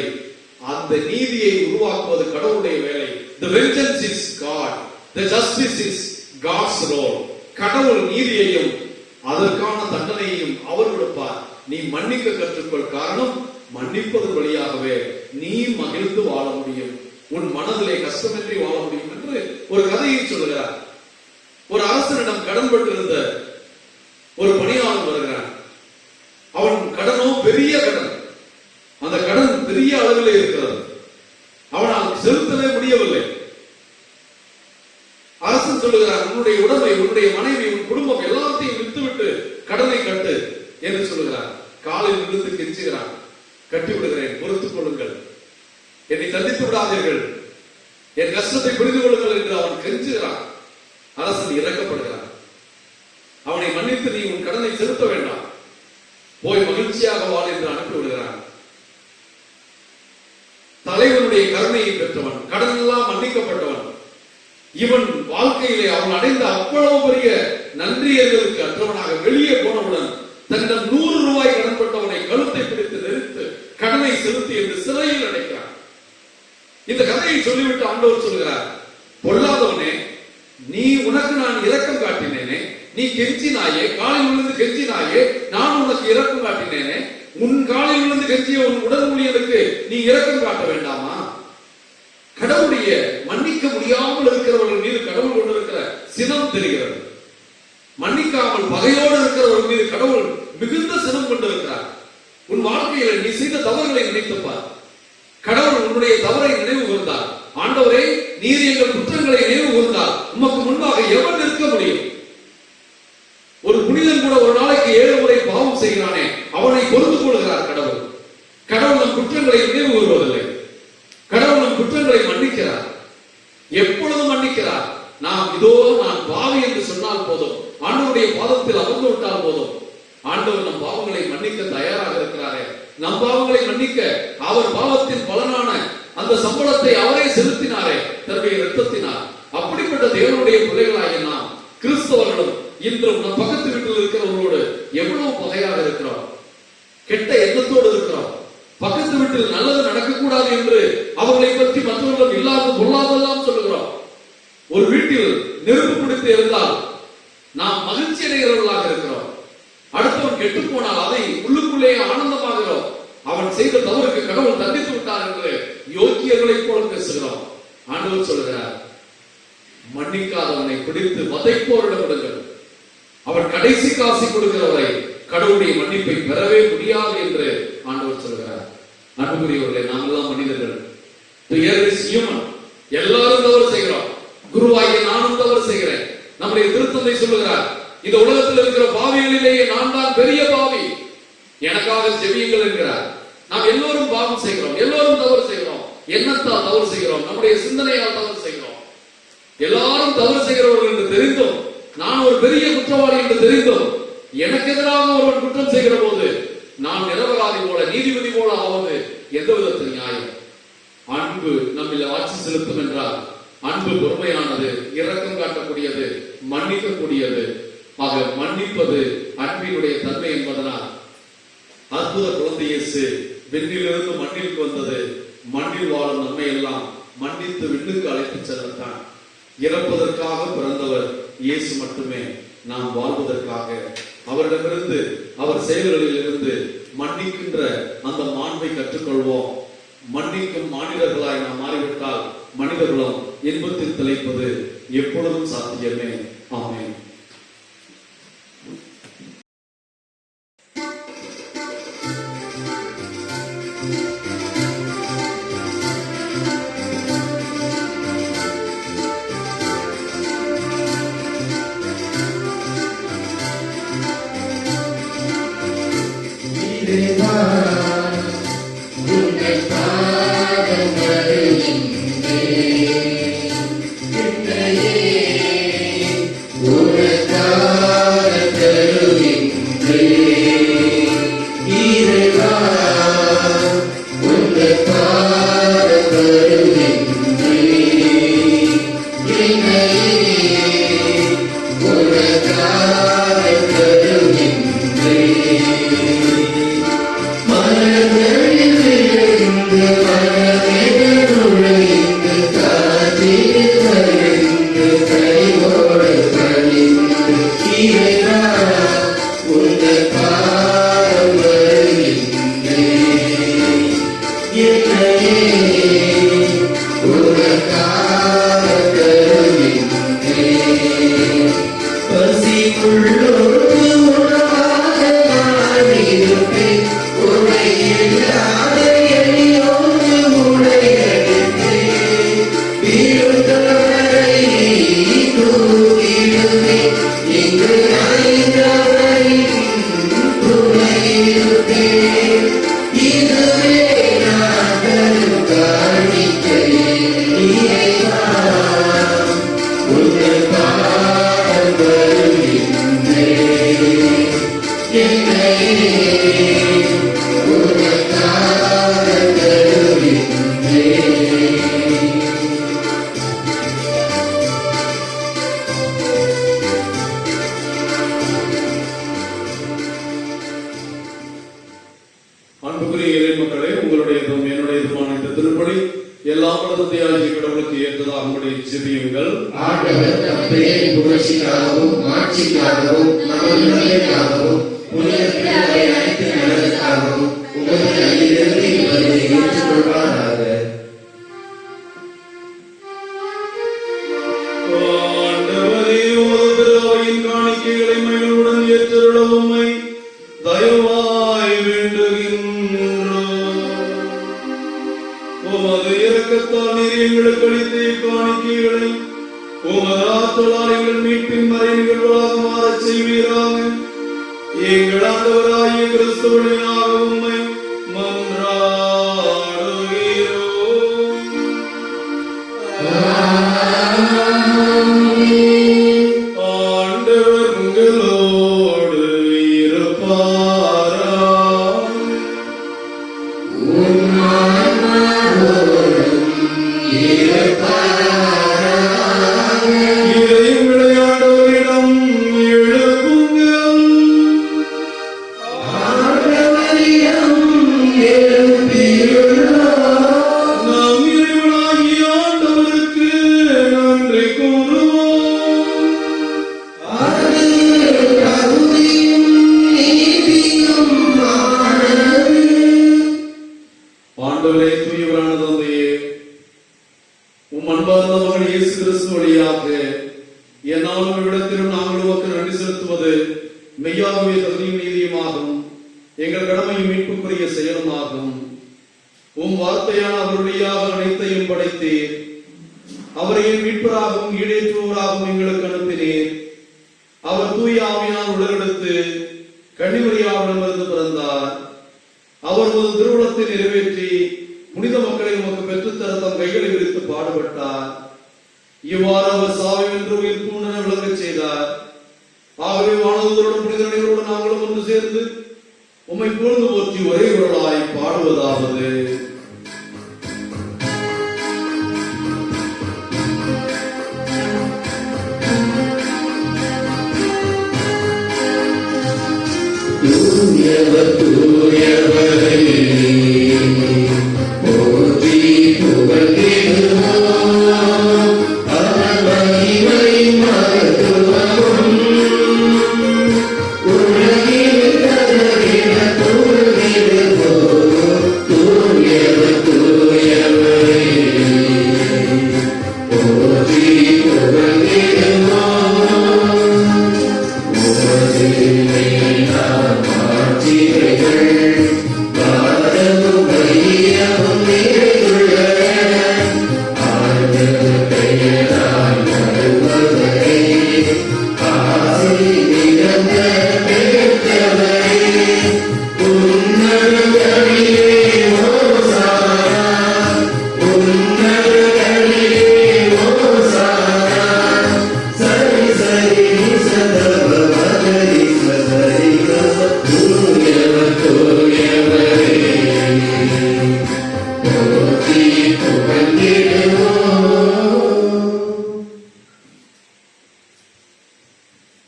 Speaker 1: அந்த நீதியை உருவாக்குவது கடவுளுடைய வேலை. The vengeance is God, the justice is God's role. கடவுள் நீதியையும் அதற்கான தண்டனையையும் அவர் கொடுப்பார். நீ மன்னிக்க கற்றுக்கொள். காரணம், மன்னிப்பது வழியாகவே நீ மகிழ்ந்து வாழ முடியும், உன் மனதிலே கஷ்டமின்றி வாழ முடியும் என்று ஒரு கதையை சொல்லுகிறார். ஒரு அரசனிடம் கடன் பட்டிருந்த ஒரு பணியாளன் வருகிறான். அவன் கடனோ பெரிய கடன், அந்த கடன் பெரிய அளவிலே இருக்கிறது, அவனால் செலுத்தவே முடியவில்லை. அரசன் சொல்லுகிறார், உன்னுடைய உடமை, உன்னுடைய மனைவி, உன் குடும்பம் எல்லாத்தையும் விட்டுவிட்டு கடனை கட்டு என்று சொல்லுகிறார். காலில் விழுந்து கெஞ்சுகிறான், கட்டி விடுகிறேன், பொறுத்துக் கொள்ளுங்கள். என்னை தண்டித்து விடாதீர்கள், என் கஷ்டத்தை புரிந்து கொள்ளுங்கள் என்று அவன் கெஞ்சுகிறான். அரசன் இறக்கப்படுகிறான். அவனை மன்னித்து நீ உன் கடனை செலுத்த வேண்டாம், போய் மகிழ்ச்சியாக வாழ் என்று அனுப்பிவிடுகிறான். தலைவனுடைய கருணையை பெற்றவன், கடன் எல்லாம் மன்னிக்கப்பட்டவன். இவன் வாழ்க்கையிலே அவன் அடைந்த அவ்வளவு பெரிய நன்றியர்களுக்கு அற்றவனாக வெளியே போனவுடன் தன்னிடம் 100 ரூபாய் கடன்பட்டவனை கழுத்தை பிடித்து நெரித்து கடனை செலுத்தி என்று சிறையில் அடைக்கிறான். இந்த கதையை சொல்லிவிட்டு ஆண்டவர் சொல்கிறார், பொல்லாதவனே, நீ உனக்கு நான் இரக்கம் காட்டினேனே, நீ கெஞ்சினாயே, காலில் விழுந்து கெஞ்சினாயே, நான் உனக்கு இரக்கம் காட்டினேனே, உன் காலில் விழுந்து கெஞ்சிய உன் உடல் ஊழியனுக்கு நீ இரக்கம் காட்ட வேண்டாமா? கடவுளுடைய மன்னிக்க முடியாமல் இருக்கிறவர்கள் மீது கடவுள் கொண்டிருக்கிற சினம் தெரிகிறது. மன்னிக்காமல் பகையோடு இருக்கிறவர்கள் மீது கடவுள் மிகுந்த சினம் கொண்டிருக்கிறார். உன் வாழ்க்கையில நீ செய்த தவறுகளை நினைத்துப்பார். கடவுள் உன்னுடைய தவறை நினைவு கூர்ந்தார். ஆண்டவரே, நீர் எங்கள் குற்றங்களை நினைவு கூர்ந்தார், உமக்கு முன்பாக எவன் நிற்க முடியும்? ஒரு புனிதன் கூட ஒரு நாளைக்கு 7 முறை பாவம் செய்கிறானே, அவனை பொறுத்துக் கொள்கிறார் கடவுள். கடவுள் நம் குற்றங்களை நினைவு கூறுவதில்லை. கடவுள் நம் குற்றங்களை மன்னிக்கிறார், எப்பொழுதும் மன்னிக்கிறார். நாம் இதோ நான் பாவி என்று சொன்னால் போதும், ஆண்டவருடைய பாதத்தில் அமர்ந்து விட்டால் போதும், ஆண்டவர் நம் பாவங்களை மன்னிக்க தயாராக இருக்கிறாரே. நம் பாவங்களை மன்னிக்க அவர் பாவத்தின் பலனான அந்த சம்பளத்தை அவரே செலுத்தினாரே தன்னுடைய இரத்தத்தினார். அப்படிப்பட்ட தேவனுடைய பிள்ளைகளாகிய நாம் கிறிஸ்தவர்களும் இன்றும் நம் பக்கத்து வீட்டில் இருக்கிறவர்களோடு எவ்வளவு பகையாக இருக்கிறோம், கெட்ட எண்ணத்தோடு இருக்கிறோம். பக்கத்து வீட்டில் நல்லது நடக்கக்கூடாது என்று அவர்களை பற்றி மற்றவர்கள் இல்லாத பொருளாதெல்லாம் சொல்லுகிறோம். ஒரு வீட்டில் நெருப்பு பிடித்து இருந்தால் நாம் மகிழ்ச்சி அடைகிறவர்களாக இருக்கிறோம். அடுத்தவன் கெட்டு போனால் அதை உள்ளுக்குள்ளே ஆனந்தமாகிறோம். அவன் செய்த தவறுக்கு கடவுள் தண்டித்து விட்டார் என்று யோக்கியர்களை போல பேசுகிறோம். ஆண்டவர் சொல்கிறார், மன்னிக்காதவனை பிடித்து வதைப்போரிடம் விடுங்கள். அவன் கடைசி காசி கொடுக்கிறவரை கடவுளுடைய மன்னிப்பை பெறவே முடியாது என்று ஆண்டவர் சொல்கிறார். அன்புக்குரியவர்களே, நாம் எல்லாம் மனிதர்கள். எல்லாரும் தவறு செய்கிறோம். குருவாகிய நானும் தவறு செய்கிறேன். நம்முடைய திருத்தந்தை சொல்லுகிறார், இந்த உலகத்தில் இருக்கிற பாவிகளிலேயே நான் தான் பெரிய பாவி, எனக்காக ஜெபியுங்கள் என்கிறார். நாம் எல்லோரும் பாவம் செய்கிறோம், எல்லோரும் தவறு செய்கிறோம். எண்ணத்தால் தவறு செய்கிறோம், நம்முடைய சிந்தனையால் தவறு செய்கிறோம். எல்லாரும் தவறு செய்கிறவர்கள் என்று தெரிந்தும், நான் ஒரு பெரிய குற்றவாளி என்று தெரிந்தும், எனக்கு எதிராக ஒருவன் குற்றம் செய்கிற போது நான் நிரபராதி போல நீதிபதி போல ஆவது எந்த விதத்தில் நியாயம்? அன்பு நம்மில் ஆட்சி செலுத்தும் என்றால் அன்பு பொறுமையானது, இரக்கம் காட்டக்கூடியது, மன்னிக்கக்கூடியது. ஆக மன்னிப்பது அன்பினுடைய தன்மை என்பதனால் அற்புத குழந்தை இயேசு விண்ணிலிருந்து மண்ணிற்கு வந்தது. மண்ணில் வாழும் நம்மை எல்லாம் மன்னித்து விண்ணுக்கு அழைத்து செல்லத்தான். இறப்பதற்காக பிறந்தவர் இயேசு மட்டுமே, நாம் வாழ்வதற்காக. அவரிடமிருந்து, அவர் செயல்களில் இருந்து மன்னிக்கின்ற அந்த மாண்பை கற்றுக்கொள்வோம். மன்னிக்கும் மாநிலர்களாய் நாம் மாறிவிட்டால் மனிதர்களும் இன்பத்தில் திளைப்பது எப்பொழுதும் சாத்தியமே. ஆமென்.
Speaker 2: உன்னை
Speaker 1: எல்லாம் வல்லமையாகிய கடவுளுக்கு ஏற்றதாகும்படி ஜெபியுங்கள்.
Speaker 2: ஆண்டவர் தம் பெயரின் புகழ்ச்சிக்காகவும் மாட்சிக்காகவும் நமது நன்மைக்காகவும் புனித பிள்ளைகளை அனைத்து நலனுக்காகவும் உமது கையிலிருந்து இவரை ஏற்றுக்கொள்வாராக.
Speaker 1: ஆண்டவரே, உமது திருஅவையின் காணிக்கைகளை மகிழ்வுடன் ஏற்றருள உம்மை தயவாய் வேண்டுகின்றோம். உமது இரக்கத்தால் நீர் எங்களுக்கு அளித்த காணிக்கைகளை உமது ஆற்றலால் எங்கள் மீட்பின் மறை நிகழ்வுகளாக மாறச் செய்வீராக. எங்கள் ஆண்டவராகிய கிறிஸ்து வழியாக உம்மை மன்றாடுகிறோம். ஆண்டவர் உங்களோடு இருப்பாராக. இதையும் விளையாடுவரிடம் எழுப்புங்கள். நாம் இறைவனாகிய ஆண்டவருக்கு நன்றி கூறுவோம். ஆண்டவரே, தூயவரான தந்தையே, உம் அன்பார்ந்த மகன் இயேசு கிறிஸ்து வழியாக என்னாலும் இவ்விடத்திலும் நாங்கள் உமக்கு நன்றி செலுத்துவது மெய்யாகவே தகுதியும் நீதியுமாகும், எங்கள் கடமையும் மீட்புக்குரிய செயலுமாகும். உம் வார்த்தையான அவருடையாக அனைத்தையும் படைத்தீர். அவரையே மீட்பராகவும் ஈடேற்றுவோராகவும் எங்களுக்கு அனுப்பினீர். அவர் தூய ஆவியார் உடலெடுத்து கன்னிமரியாவிடமிருந்து பிறந்தார். அவர் ஒரு திருவுளத்தை நிறைவேற்றி புனித மக்களை உமக்கு பெற்றுத்தர தம் கைகளை விரித்து பாடுபட்டார். இவ்வாறு அவர் சாவை வென்று உயிர் பூண்டென விளங்கச் செய்தார். ஆகவே வானதூதருடன் புனித நினைவுடன் நாங்களும் ஒன்று சேர்ந்து உம்மை புகழ்ந்து போற்றி ஒரே குரலாய் பாடுவதாவது:
Speaker 2: தூயவர் தூயவரே, போற்றி புகழ்ந்திடுவோம். அவர் மகிமை மகத்துவமும் உலகில் கதறிட புகழ்ந்திடுவோம். தூயவர் தூயவரே, போற்றி புகழ்ந்திடுவோம்.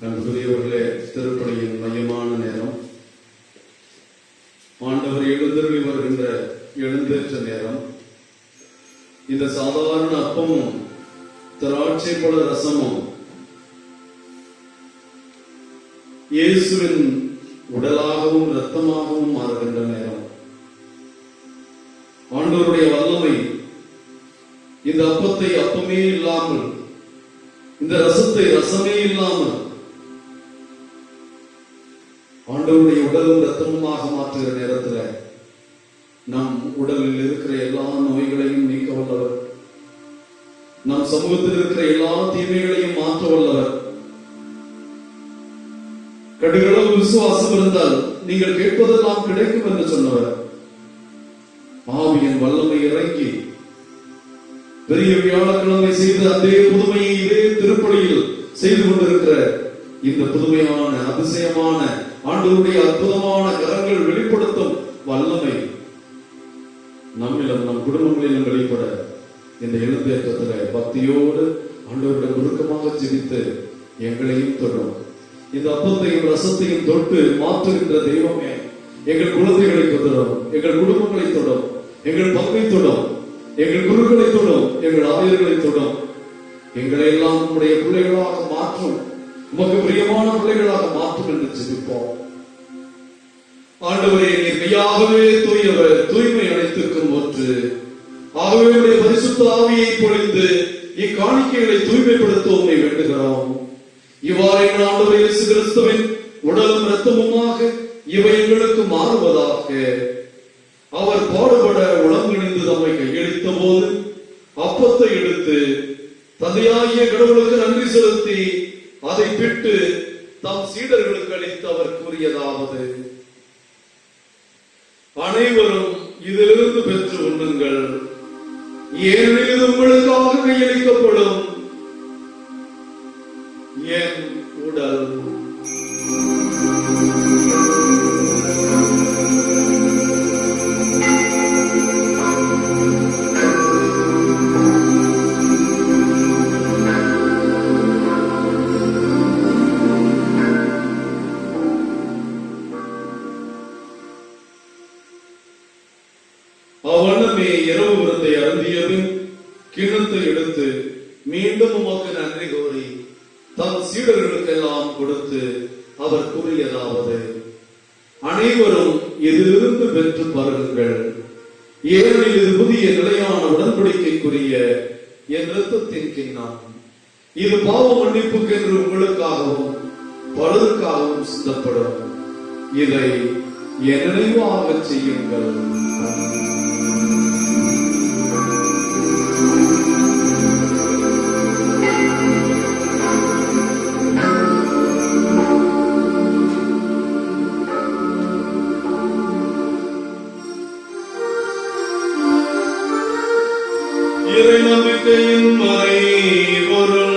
Speaker 1: அன்புக்குரியவர்களே, திருப்பலியின் மையமான நேரம், ஆண்டவர் எழுந்தருளி வருகின்ற எழுந்தேற்ற நேரம். இந்த சாதாரண அப்பமும் திராட்சை பழ ரசமும் இயேசுவின் உடலாகவும் இரத்தமாகவும் மாறுகின்ற நேரம். ஆண்டவருடைய வல்லமை இந்த அப்பத்தை அப்பமே இல்லாமல், இந்த ரசத்தை ரசமே இல்லாமல் ஆண்டவருடைய உடலும் இரத்தமுமாக மாற்றுகிற நேரத்துல நம் உடலில் இருக்கிற எல்லா நோய்களையும் நீக்க வல்லவர், நம் சமூகத்தில் இருக்கிற எல்லா தீமைகளையும் மாற்ற வல்லவர். கடுகளவு விசுவாசம் இருந்தால் நீங்கள் கேட்பதெல்லாம் கிடைக்கும் என்று சொன்னவர். ஆவியின் வல்லமை இறங்கி பெரிய வியாழக்கிழமை செய்த அதே புதுமையை இதே திருப்பலியில் செய்து கொண்டிருக்கிற இந்த புதுமையான அதிசயமான ஆண்டவருடைய அற்புதமான கரங்கள் வெளிப்படுத்தும் வல்லமை நம்மிலும் நம் குடும்பங்களிலும் வெளிப்பட இந்த எழுந்தேற்றத்துல பக்தியோடு ஆண்டவருடைய உருக்கமாக ஜெபித்து எங்களையும் தொடும். இந்த அப்பத்தையும் ரசத்தையும் தொட்டு மாற்றுகின்ற தெய்வமே, எங்கள் குழந்தைகளை தொடும், எங்கள் குடும்பங்களை தொடும், எங்கள் பங்கை தொடும், எங்கள் குருக்களை தொடும், எங்கள் ஆயர்களை தொடும், எங்களை எல்லாம் உம்முடைய பிள்ளைகளாக மாற்றும், உமக்கு பிரியமான பிள்ளைகளாக மாற்றும் என்று ஜெபிப்போம். ஆண்டவரே, நீர் மெய்யாகவே தூயவர், தூய்மை அனைத்திற்கும் ஒன்று. ஆகவே உடைய பரிசுத்த ஆவியை பொழிந்து இக்காணிக்கைகளை தூய்மைப்படுத்த உம்மை வேண்டுகிறோம். இவ்வாறு எங்கள் ஆண்டவர் இயேசு கிறிஸ்துவின் உடலும் இரத்தமுமாக இவை எங்களுக்கு மாறுவதாக. அவர் பாடுபட உளங்கணிந்து தம்மை கையளித்த போது அப்பத்தை எடுத்து தந்தையாகிய கடவுளுக்கு நன்றி செலுத்தி அதை பிட்டு தம் சீடர்களுக்கு அளித்து அவர் கூறியதாவது: அனைவரும் இதிலிருந்து பெற்று உண்ணுங்கள், ஏனெனில் இது உங்களுக்காக கையளிக்கப்படும் என் உடல். அவ்வண்ணமே இரவு விருந்தை அருந்தியதும் கிண்ணத்தை எடுத்து மீண்டும் உமக்கு நன்றி கோரி தம் சீடர்களுக்கெல்லாம் கொடுத்து அவர் கூறியதாவது: அனைவரும் இதிலிருந்து பெற்று பருகுங்கள், ஏனெனில் இது புதிய நிலையான உடன்படிக்கைக்குரிய என் இரத்தத்தின் கிண்ணம். இது பாவ மன்னிப்புக்கென்று உங்களுக்காகவும் பலருக்காகவும் சிந்தப்படும். இதை என் நினைவாக செய்யுங்கள். இறை நம்பிக்கையின் மறைபொருள்.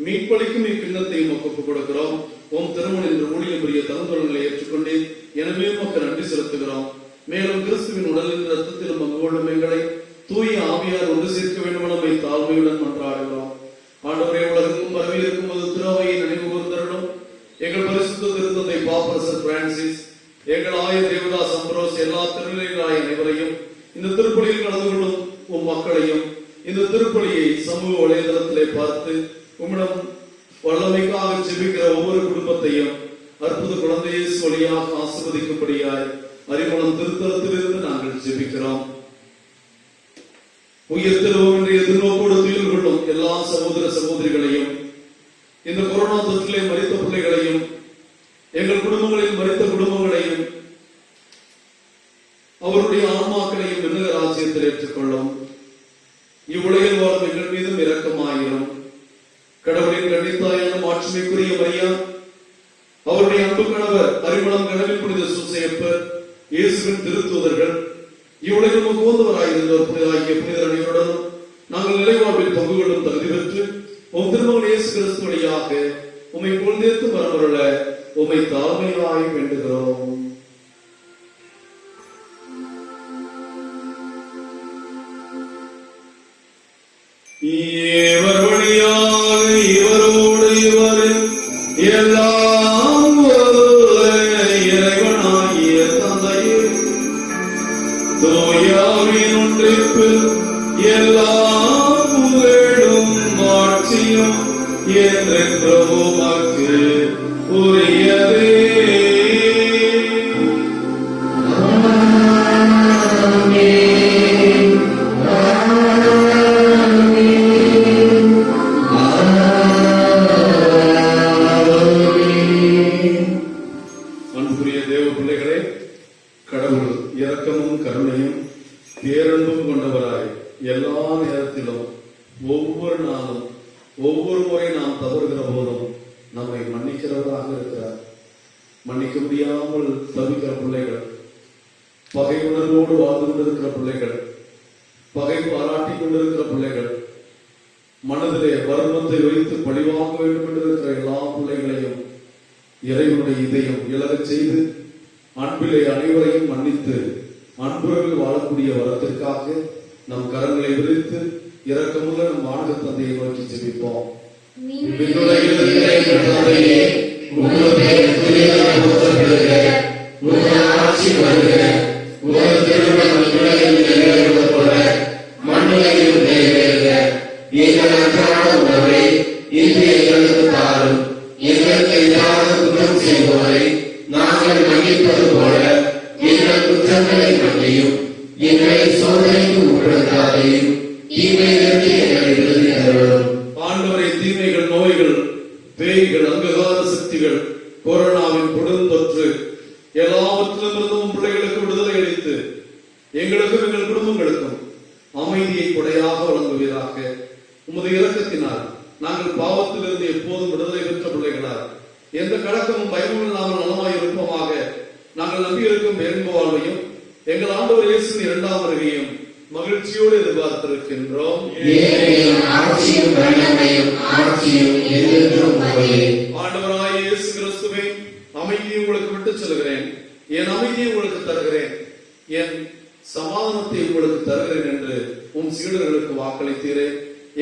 Speaker 1: மீட்பளிக்கும் இக்கிண்ணத்தையும் ஒப்புக் கொடுக்கிறோம். உம் திருமணம் என்று ஊழியம் புரிய தகுந்தவர்களை ஏற்றுக்கொண்டு எனவே உமக்கு நன்றி செலுத்துகிறோம். மேலும் கிறிஸ்துவின் உடலின் இரத்தத்திலும் பங்கு கொள்ளும் எங்களை தூய ஆவியார் ஒன்று சேர்க்க வேண்டும் என நம்மை தாழ்மையுடன் மன்றாடுகிறோம். ஆண்டவரே, உலகெங்கும் பரவி இருக்கும் போது திருவையை நினைவு கூர்ந்தருளும். எங்கள் பரிசுத்த திருத்தந்தை பாப்பரசர் பிரான்சிஸ், எங்கள் ஆயர் தேவதாஸ் அம்ப்ரோஸ், எல்லா திருநிலைகளாய அனைவரையும், இந்த திருப்பலியில் கலந்து கொள்ளும் உம் மக்களையும், இந்த திருப்பலியை சமூக வலைதளத்திலே பார்த்து உம்மிடம் வல்லமைக்காக ஜெபிக்கிற ஒவ்வொரு குடும்பத்தையும் அற்புத குழந்தை இயேசு வழியாக ஆசீர்வதிக்கும்படியாய் அறிமுகம் திருத்தலத்திலிருந்து நாங்கள் ஜெபிக்கிறோம். உயிர் திருவோம் என்று எதிர்நோக்கோடு துயில் கொள்ளும் எல்லா சகோதர சகோதரிகளையும், இந்த கொரோனா தொற்றிலே மரித்த பிள்ளைகளையும், எங்கள் குடும்பங்களில் மரித்த குடும்பங்களையும், அவருடைய ஆன்மாக்களையும் விண்ணக ராஜ்யத்தில் ஏற்றுக்கொள்ளும். இவ்வுலகில் வாழும் எங்கள் மீதும் இரக்கமாயிரும். கடவுளின் கண்டித்தாயான மாட்சிமைக்குரிய மரியா, அவருடைய அன்பு கணவர் அறிமுகம் கடலில் புனித சூசையப்பர், இயேசுவின் திருத்தூதர்கள், இவ்வுலகில் உகந்தவராயிருந்தோர் புனிதாகிய புனிதர் அனைவருடனும் நாங்கள் நிலைவாழ்வில் பங்கு கொள்ளும் தகுதி பெற்று உம் திருமகன் இயேசு கிறிஸ்து வழியாக உம்மை புகழ்ந்தேத்து வரவருள உம்மை தாழ்மையாய் வேண்டுகிறோம். இவர் வழியாக இவரோடு இவரில் எல்லாம் வல்ல இறைவனாகிய தந்தையே, தூயாவின் ஒன்றிப்பில் எல்லா புகழும் ஆட்சியும் என்றென்றும் உமக்கு உரியதே. அன்புக்குரிய தேவ பிள்ளைகளே, கடவுள் இரக்கமும் கருணையும் பேரன்பும் கொண்டவராய் எல்லா நேரத்திலும் ஒவ்வொரு நாளும் ஒவ்வொரு முறை நாம் தவறுகிற போதும் நம்மை மன்னிக்கிறவராக இருக்கிறார். மன்னிக்க முடியாமல் தவிக்கிற பிள்ளைகள், பகை உணர்வோடு வாழ்ந்து கொண்டிருக்கிற பிள்ளைகள், பகை பாராட்டி கொண்டிருக்கிற பிள்ளைகள், மனதிலே வர்மத்தை வைத்து பழிவாங்க வேண்டும் என்று இருக்கிற எல்லா பிள்ளைகளையும் இறைவனுடைய இதயம் இழகச் செய்து அன்பிலே அனைவரையும் மன்னித்து அன்புறவில் வாழக்கூடிய வரத்திற்காக நம் கரங்களை விரித்து இரக்கமுள்ள நம் வானக தந்தையை நோக்கி ஜெபிப்போம்.
Speaker 2: ஆட்சி வருக, உமது திருமணம் விண்ணுலகில் நிறைவேறுவது போல மண்ணுலகிலும் நிறைவேறுக. எங்கள் அன்றாட உணவை இன்று எங்களுக்கு தாரும். எங்களுக்கு எதிராக குற்றம் செய்வோரை நாங்கள் மன்னிப்பது போல எங்கள் குற்றங்களை மன்னியும். எங்களை சோதனைக்கு உட்படுத்தாதையும், தீமையிலிருந்து எங்களை விடுதலை தருளும்.
Speaker 1: ஆண்டவரை, தீமைகள், நோய்கள், பேய்கள், அங்ககார சக்திகள், கொரோனாவின் கொடுந்தொற்று எல்லாவற்றிலிருந்தும் பிள்ளைகளுக்கு விடுதலை அளித்து எங்களுக்கும் எங்கள் குடும்பங்களுக்கும் அமைதியை கொடையாக வழங்குவீராக. உமது இரக்கத்தினால் நாங்கள் பாவத்திலிருந்து எப்போதும் விடுதலை பெற்ற பிள்ளைகளால் எந்த கலக்கமும் பயமும் இல்லாமல் நலமாய் இருப்போமாக. நாங்கள் நம்பியிருக்கும் பேரின்ப வாழ்வையும் எங்கள் ஆண்டவர் இயேசுவின் இரண்டாம் வருகையும் மகிழ்ச்சியோடு எதிர்பார்த்திருக்கின்றோம். ஆண்டவராய இயேசு கிறிஸ்துவே, அமைதியை உங்களுக்கு விட்டுச் செல்கிறேன், என் அமைதியை உங்களுக்கு தருகிறேன், என் சமாதானத்தை உங்களுக்கு தருகிறேன் என்று உம் சீடர்களுக்கு வாக்களித்தீரே.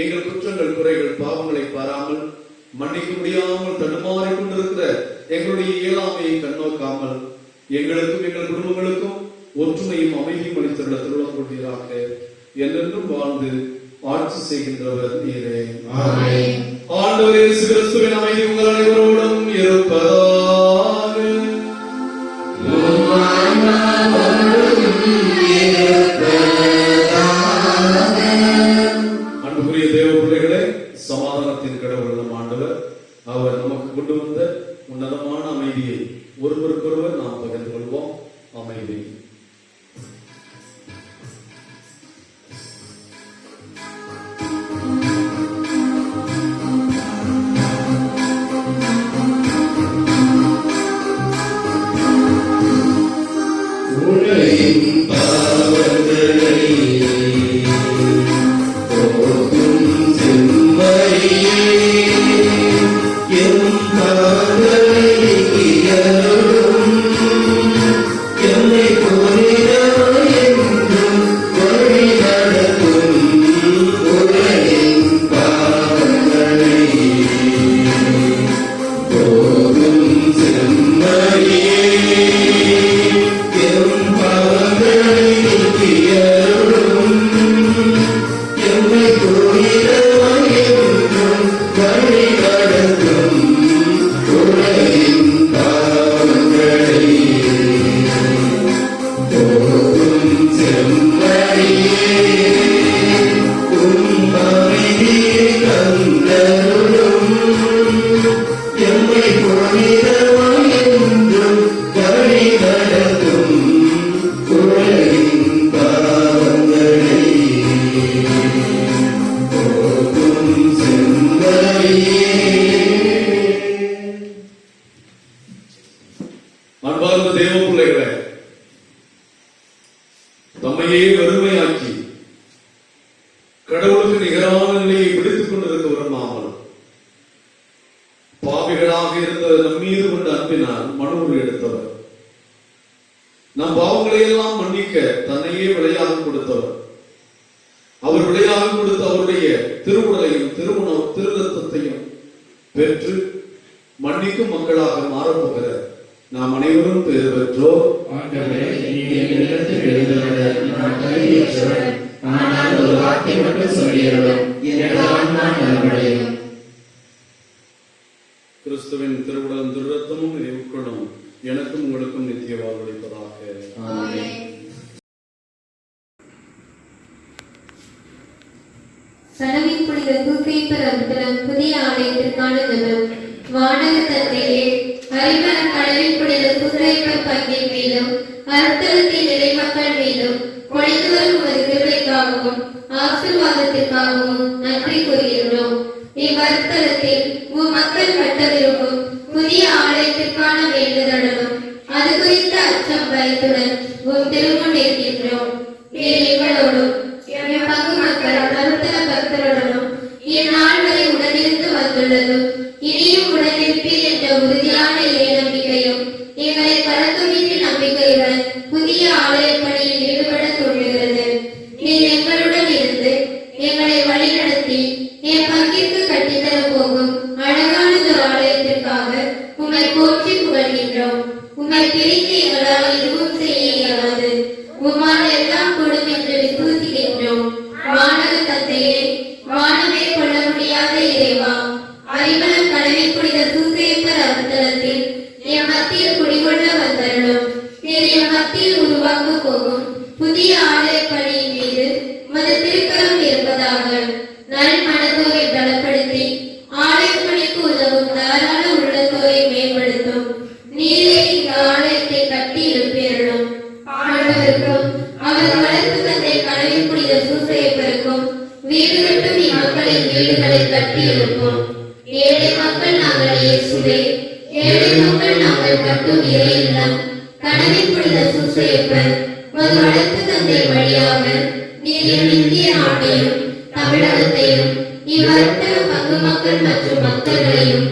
Speaker 1: எங்கள் குற்றங்கள், குறைகள், பாவங்களை பாராமல், மன்னிக்க முடியாமல் தடுமாறிக் கொண்டிருக்கிற எங்களுடைய இயலாமையை கண்ணோக்காமல் எங்களுக்கும் எங்கள் குடும்பங்களுக்கும் ஒற்றுமையும் அமைதியும் அளித்துள்ள திருவிழம் கொண்டீராக. என்றென்றும் வாழ்ந்து ஆட்சி செய்கின்றவர் நீரே. ஆண்டவர் இயேசு கிறிஸ்துவின் அமைதி உங்கள் அனைவரோடும் இருப்பதாக. அன்புக்குரிய தேவ பிள்ளைகளே, சமாதானத்தின் கடவுள் நம் ஆண்டவர். அவர் நமக்கு கொண்டு வந்த உன்னதமான அமைதியை ஒருவருக்கொருவர் நாம் பகிர்ந்து கொள்வோம். அமைதி. அன்பார்ந்த தேவ பிள்ளைகளே, தம்மையே வெறுமையாக்கி கடவுளுக்கு நிகரான நிலையை பிடித்துக் கொண்டிருக்க விரும்பாமல் பாவிகளாக இருந்த நம் மீது கொண்ட அன்பினால் மனு எடுத்தவர், நம் பாவங்களை எல்லாம் மன்னிக்க தன்னையே விலையாக கொடுத்தவர், அவர் விலையாக கொடுத்த அவருடைய திருவுடலையும் திருரத்தத்தையும் பெற்று மன்னிக்கும் மக்களாக மாறப்போகிற நாம் அனைவரும் பேறு பெற்றோர். கிறிஸ்துவின் திருவுடலும் திருரத்தமும் இதை உட்கொள்ளும் எனக்கும் உங்களுக்கும் நித்திய வாழ்வளிப்பதாக.
Speaker 4: கடவின் புனித தூக்கைப்பர் அருத்தலம் புதிய ஆலயத்திற்கான ஜெபம். வானக தந்தையே, அறிவன் கடலின் புனித தூக்கைப்பர் பங்கின் மீதும் அருத்தலத்தின் இறைமக்கள் மீதும் பொழிந்து வரும் ஒரு கிருபைக்காகவும் ஆசீர்வாதத்திற்காகவும் நன்றி கூறுகிறோம். இவ்வருத்தலத்தில் மக்கள் கட்ட விரும்பும் புதிய ஆலயத்திற்கான வேண்டுதலும் அது குறித்த அச்சம் பயத்துடன் திருமண எங்களுடன் இருந்து எங்களை வழிநடத்தி என் பங்கிற்கு கட்டித்தர போகும் அழகானதொரு ஆலயத்திற்காக உம்மை போற்றி புகழ்கின்றோம். உம்மை பிரித்து எங்களால் எதுவும் செய்ய இயலாது. உம்மால் எல்லாம் கூடும் என்று விசுவசிக்கின்றோம். வானக தந்தையே, வானமே கொள்ள முடியாத இறைவா, அறிவலம் கடமை புனித சூசையப்பர் அவதலத்தில் என் மத்தியில் குடிகொள்ள வந்தருளும். நீர் என் மத்தியில் உருவாக்க போகும் புதிய ஆலய பணியின் மீது உமது திருக்கரம் இருப்பதாக. நல் மனதோரை பலப்படுத்தி ஆலய பணிக்கு உதவும் தாராள உள்ளத்தோரை மேம்படுத்தும். நீரே இந்த ஆலயத்தை கட்டி எழுப்பியருளும். ஆண்டவருக்கும் அவர் வளர்ப்பு தந்தை கடமை புனித சூசையப்பருக்கும் வீடு கட்டும் இம்மக்களின் வீடுகளை கட்டி எழுப்பும். ஏழை மக்கள் நாங்கள் இயேசுவே, ஏழை மக்கள் நாங்கள் கட்டும் இறை இல்லம். கடமை புனித சூசையப்பர் உமது வளர்ப்பு தந்தை வழியாக நீர் என் இந்திய நாட்டையும் தமிழகத்தையும் இவ்வர்த்தக பங்கு மக்கள் மற்றும் மக்களையும்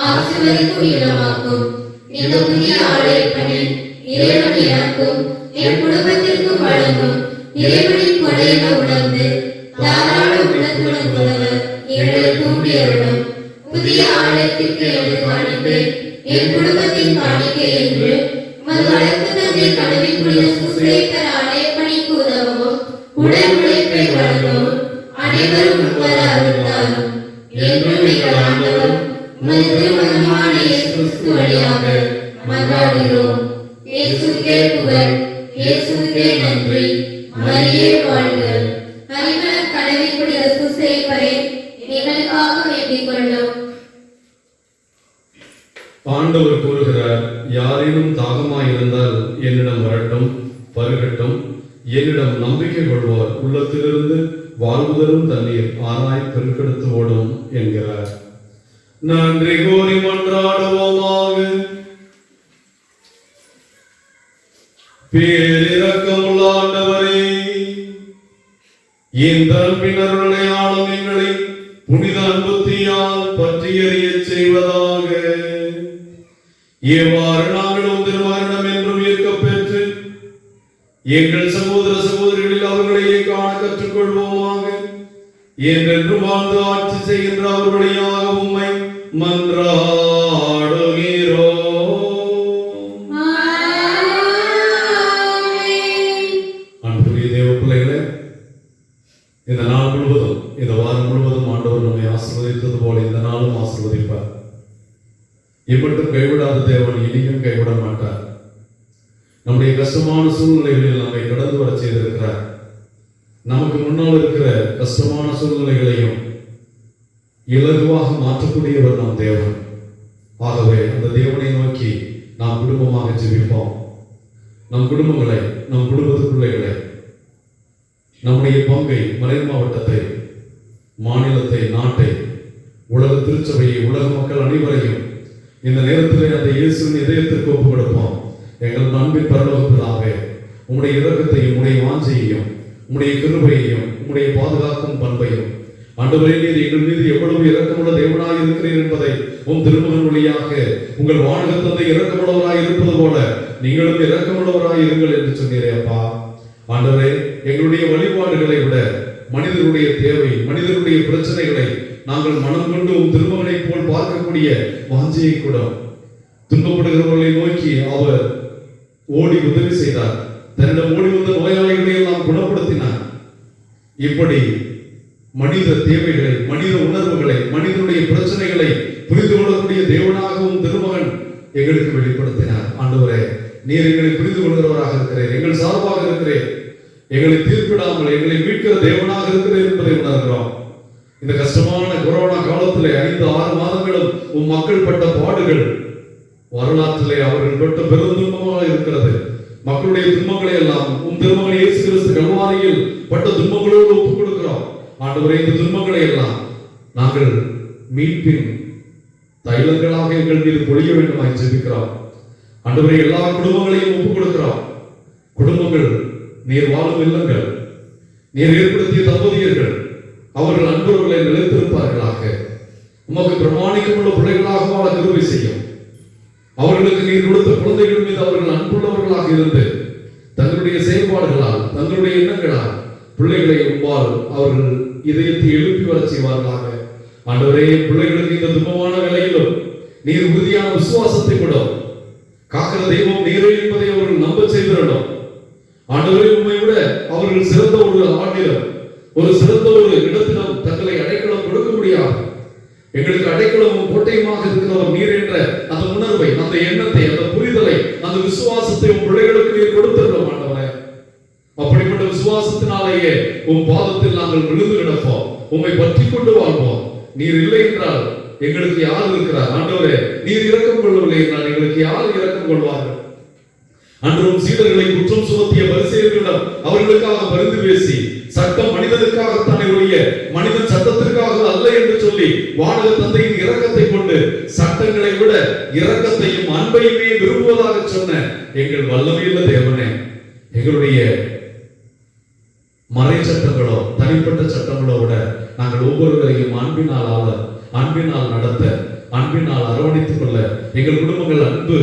Speaker 4: ஆசீர்வதிக்கும் இடமாக்கும். இந்த புதிய ஆலய பணி இறைவன் எனக்கும் என் குடும்பத்திற்கும் வழங்கும் இறைவனின் கொடையின உணர்ந்து தாராள உள்ளத்துடன் உதவ எங்களை தூண்டியருளும். புதிய ஆலயத்திற்கு எனது காணிக்கை என் குடும்பத்தின் காணிக்கை என்று உமது வளர்ப்பு தந்தை கடமை புனித சூசையப்பர் ஆலய பணிக்கு உதவவும் உடல் உழைப்பை வழங்கவும் அனைவரும் முன்வர அருள்தாரும். என்றும் எங்கள் ஆண்டவரும் உமது திருமகனுமான இயேசு கிறிஸ்து வழியாக மன்றாடுகிறோம். இயேசுவே புகழ், இயேசுவே நன்றி, மரியே வாழ்க. அறிவலம் கடமை புனித சூசையப்பரே, எங்களுக்காக வேண்டிக் கொள்ளும்.
Speaker 1: ஆண்டவர் கூறுகிறார், யாரேனும் தாகமாயிருந்தால் என்னிடம் வரட்டும், பருகட்டும். என்னிடம் நம்பிக்கை கொள்வார் உள்ளத்திலிருந்து வாழ்வுதலும் தண்ணீர் ஆராய் பெருக்கெடுத்து ஓடும் என்கிறார். நன்றி கோரி மன்றாடுவோமாக. பேரிரக்கமுள்ள ஆண்டவரே, இந்த அன்பினருடைய ஆளும் எங்களை புனித அன்புத்தியால் பற்றி எறியச் செய்வதாக. எவ்வாறு நாங்களும் திருமணம் என்றும் ஏற்கப் பெற்று எங்கள் சகோதர சகோதரிகளில் அவர்களையே காண கற்றுக்கொள்வோமாக. என்றென்று வாழ்ந்து ஆட்சி செய்கின்ற அவர் வழியாக உம்மை மன்றாடுகிறோம். அன்புக்குரிய தேவ பிள்ளைகளே, இந்த நாள் முழுவதும், இந்த வாரம் முழுவதும் ஆண்டவர் நம்மை ஆசீர்வதித்தது போல இந்த நாளும் ஆசீர்வதிப்பார். இம்மட்டும் கைவிடாத தேவன் இனியும் கைவிட மாட்டார். நம்முடைய கஷ்டமான சூழ்நிலைகளில் நம்மை கடந்து வர செய்திருக்கிறார். நமக்கு முன்னால் இருக்கிற கஷ்டமான சூழ்நிலைகளையும் இலகுவாக மாற்றக்கூடியவர் நம் தேவன். ஆகவே அந்த தேவனை நோக்கி நாம் குடும்பமாக ஜெபிப்போம். நம் குடும்பங்களை, நம் குடும்பத்து பிள்ளைகளை, நம்முடைய பங்கை, மறை மாவட்டத்தை, மாநிலத்தை, நாட்டை, உலக திருச்சபையை, உலக மக்கள் அனைவரையும் இந்த நேரத்திலே அந்த இயேசுவின் இதயத்திற்கு ஒப்பு கொடுப்போம். எங்கள் அன்பின் பரலோக பிதாவே, உம்முடைய இரக்கத்தையும் உம்முடைய வாஞ்சையையும் உம்முடைய கிருபையையும் உம்முடைய பாதுகாக்கும் பண்பையும் ஆண்டவரே, நீர் எங்கள் மீது எவ்வளவு இரக்கமுள்ள தேவனாய் இருக்கிறீர் என்பதை உம் திருமகன் வழியாக உங்கள் வானக தந்தை இரக்கமுள்ளவராய் இருப்பது போல நீங்களும் இரக்கமுள்ளவராய் இருங்கள் என்று சொன்னீரே அப்பா. ஆண்டவரே, எங்களுடைய வழிபாடுகளை விட மனிதனுடைய தேவை, மனிதனுடைய பிரச்சனைகளை நாங்கள் மனம் கொண்டு உம் திருமகனை போல் பார்க்கக்கூடிய வாஞ்சையை கூட துன்பப்படுகிறவர்களை நோக்கி அவர் ஓடி உதவி செய்தார். தன்னிடம் ஓடி வந்த நோயாளிகளை எல்லாம் குணப்படுத்தினார். இப்படி மனித தேவைகளை, மனித உணர்வுகளை, மனிதனுடைய பிரச்சனைகளை புரிந்து கொள்ளக்கூடிய தேவனாகவும் திருமகன் எங்களுக்கு வெளிப்படுத்தினார். ஆண்டவரே, நீர் எங்களை புரிந்து கொள்கிறவராக இருக்கிறேன், எங்கள் சார்பாக இருக்கிறேன், எங்களை தீர்ப்பிடாமல் எங்களை மீட்கிற தேவனாக இருக்கிறேன் என்பதை உணர்கிறோம். இந்த கஷ்டமான கொரோனா காலத்திலே 5-6 மாதங்களும் உம் மக்கள் பட்ட பாடுகள் வரலாற்றிலே அவர்கள் பட்ட பெரும் துன்பமாக இருக்கிறது. மக்களுடைய துன்பங்களை எல்லாம் உம் திருமகன் இயேசு கிறிஸ்து கல்வாரியில் பட்ட துன்பங்களோடு ஒப்புக் கொடுக்கிறோம். ஆண்டவரே, இந்த துன்பங்களை எல்லாம் நாங்கள் மீட்பின் தைலங்களாக எங்கள் மீது பொழிய வேண்டுமாய் ஜெபிக்கிறோம். ஆண்டவரே, எல்லா குடும்பங்களையும் ஒப்புக் கொடுக்கிறோம். குடும்பங்கள் நீர் வாழும் இல்லங்கள், நீர் ஏற்படுத்திய தம்பதியர்கள், அவர்கள் அன்புறவுகளை நிலைத்திருப்பார்களாக. உமக்கு பிரமாணிக்கமுள்ள பிள்ளைகளாக வாழ கிருபை செய்யும். அவர்களுக்கு நீர் கொடுத்த குழந்தைகள் மீது அவர்கள் அன்புள்ளவர்களாக இருந்து தங்களுடைய செயல்பாடுகளால், தங்களுடைய எண்ணங்களால் பிள்ளைகளை உம்மால் அவர்கள் இதயத்தை எழுப்பி வரச் செய்வார்களாக. ஆண்டவரே, பிள்ளைகளுக்கு இந்த துன்பமான வேளையிலும் நீர் உறுதியான விசுவாசத்தை கொடும். காக்கிற தெய்வம் நீரே என்பதை அவர்கள் நம்ப செய்திடணும். ஆண்டவரே, உண்மை விட அவர்கள் சிறந்த ஒரு ஆண்டிலும் ஒரு சிறந்த ஒரு இடத்திலும் தங்களை அடைக்கலம் கொடுக்க முடியாது. எங்களுக்கு அடைக்கலமும் கோட்டையுமாக இருக்கிறவர் நீர் என்ற அந்த உணர்வை, அந்த எண்ணத்தை, அந்த புரிதலை, அந்த விசுவாசத்தை உன் பிள்ளைகளுக்கு நீர் கொடுத்திருக்கிறோம் ஆண்டவரே. அப்படிப்பட்ட விசுவாசத்தினாலேயே உன் பாதத்தில் நாங்கள் விழுந்து கிடப்போம், உம்மை பற்றி கொண்டு வாழ்வோம். நீர் இல்லை என்றால் எங்களுக்கு யார் இருக்கிறார்? ஆண்டவரே, நீர் இரக்கம் கொள்ளவில்லை என்றால் எங்களுக்கு யார் இரக்கம் கொள்வார்கள்? அன்றும் சீடர்களை குற்றம் சுமத்திய பரிசேயர்களிடம் அவர்களுக்காக பரிந்து பேசி, சட்டம் மனிதனுக்காகத்தானே ஒழிய மனிதன் சட்டத்திற்காக அல்ல என்று சொல்லி வானக தந்தையின் இரக்கத்தை கொண்டு சட்டங்களை விட இரக்கத்தையும் அன்பையுமே விரும்புவதாக சொன்ன எங்கள் வல்லமையுள்ள தேவனே, எங்களுடைய மறை சட்டங்களோ தனிப்பட்ட சட்டங்களோ விட நாங்கள் ஒவ்வொருவரையும் அன்பினால் ஆள, அன்பினால் நடத்த, அன்பினால் அரவணைத்துக் கொள்ள, எங்கள் குடும்பங்கள் அன்பு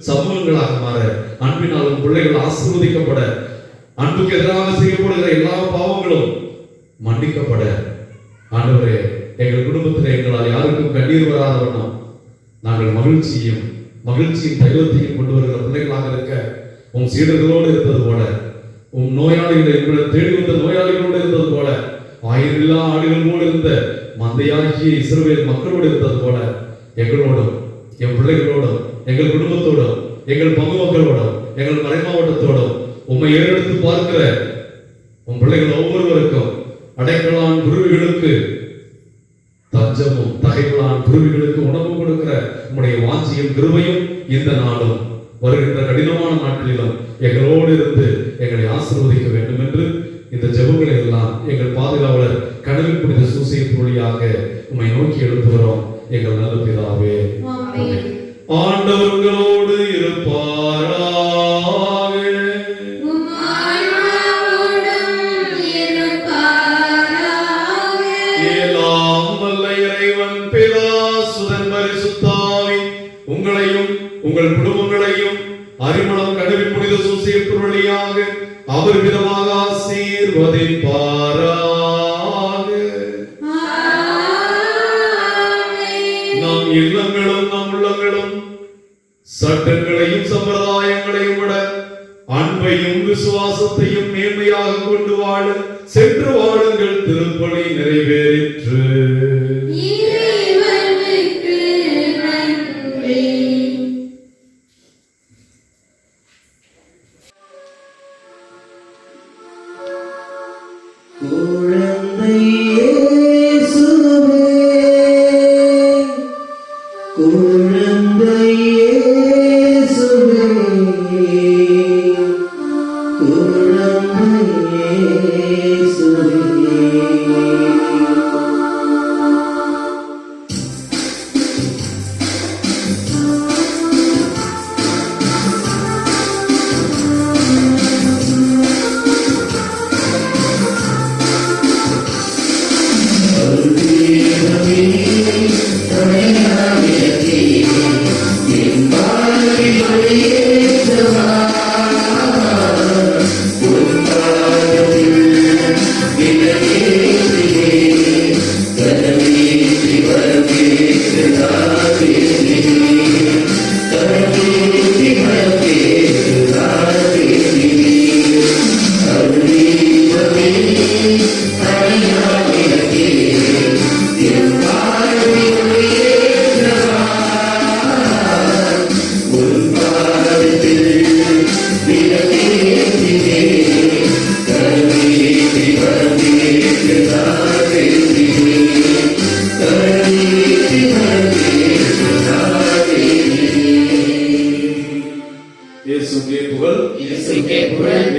Speaker 1: சமூகங்களாக மாற, அன்பினால் பிள்ளைகள் ஆசீர்வதிக்கப்பட, அன்புக்கு எதிராக செய்யப்படுகிற எல்லா பாவங்களும் மன்னிக்கப்பட, ஆண்டவரே, எங்கள் குடும்பத்தில் எங்களால் யாருக்கும் கண்ணீர் வராத வண்ணம் நாங்கள் மகிழ்ச்சியின் தைரியத்தையும் கொண்டு வருகிற பிள்ளைகளாக இருக்க உன் சீடர்களோடு இருந்தது போல, உன் நோயாளிகளை தேடி வந்த நோயாளிகளோடு இருந்தது போல, ஆயிரமில்லா ஆடுகள் போல இருந்த மந்தையாகிய இஸ்ரவேல் மக்களோடு இருந்தது போல எங்களோடும், என் பிள்ளைகளோடும், எங்கள் குடும்பத்தோடும், எங்கள் பங்கு மக்களோடும், எங்கள் மறை மாவட்டத்தோடும் உம்மை ஏறெடுத்து பார்க்கிற உன் பிள்ளைகள் ஒவ்வொருவருக்கும் அடைக்கலான் குருவிகளுக்கு தஞ்சமும், தகைகளான் குருவிகளுக்கு உணவு கொடுக்கிற உம்முடைய வாஞ்சியும் கிருபையும் இந்த நாளும் வருகின்ற கடினமான நாட்களிலும் எங்களோடு இருந்து எங்களை ஆசீர்வதிக்க வேண்டும் என்று இந்த ஜெபங்களை எல்லாம் எங்கள் பாதுகாவலர் கடவுள் புனித சூசையின் வழியாக உம்மை நோக்கி எழுப்புகிறோம். எங்கள் நல்ல பிதாவே, ஆண்டவர்களோடு இருப்பாராக. எல்லாம் வல்ல இறைவன் பிதா, சுதன், பரிசுத்த ஆவி உங்களையும் உங்கள் குடும்பங்களையும் அறிமணம் கடவுள் புனித சூசையின் வழியாக அவர் விதமாக ஆசீர்வதிப்பாராக. நம் இல்லங்களும் நம் உள்ளங்களும் சட்டங்களையும் சம்பிரதாயங்களையும் விட அன்பையும் விசுவாசத்தையும் மேன்மையாக கொண்டு வாழ சென்று வாழுங்கள். திருப்பலி நிறைவேறிற்று.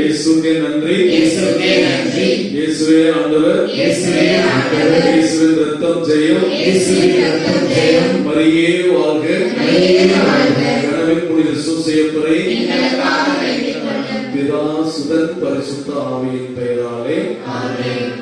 Speaker 1: இயேசுவே நன்றி, இயேசுவே ஆண்டவர், இயேசுவின் ரத்தம் ஜெயம், மரியே வாழ்க, கடவுளின் புனித சூசையப்பரை பிதா, சுதன், பரிசுத்த ஆவியின் பெயராலே ஆமென்.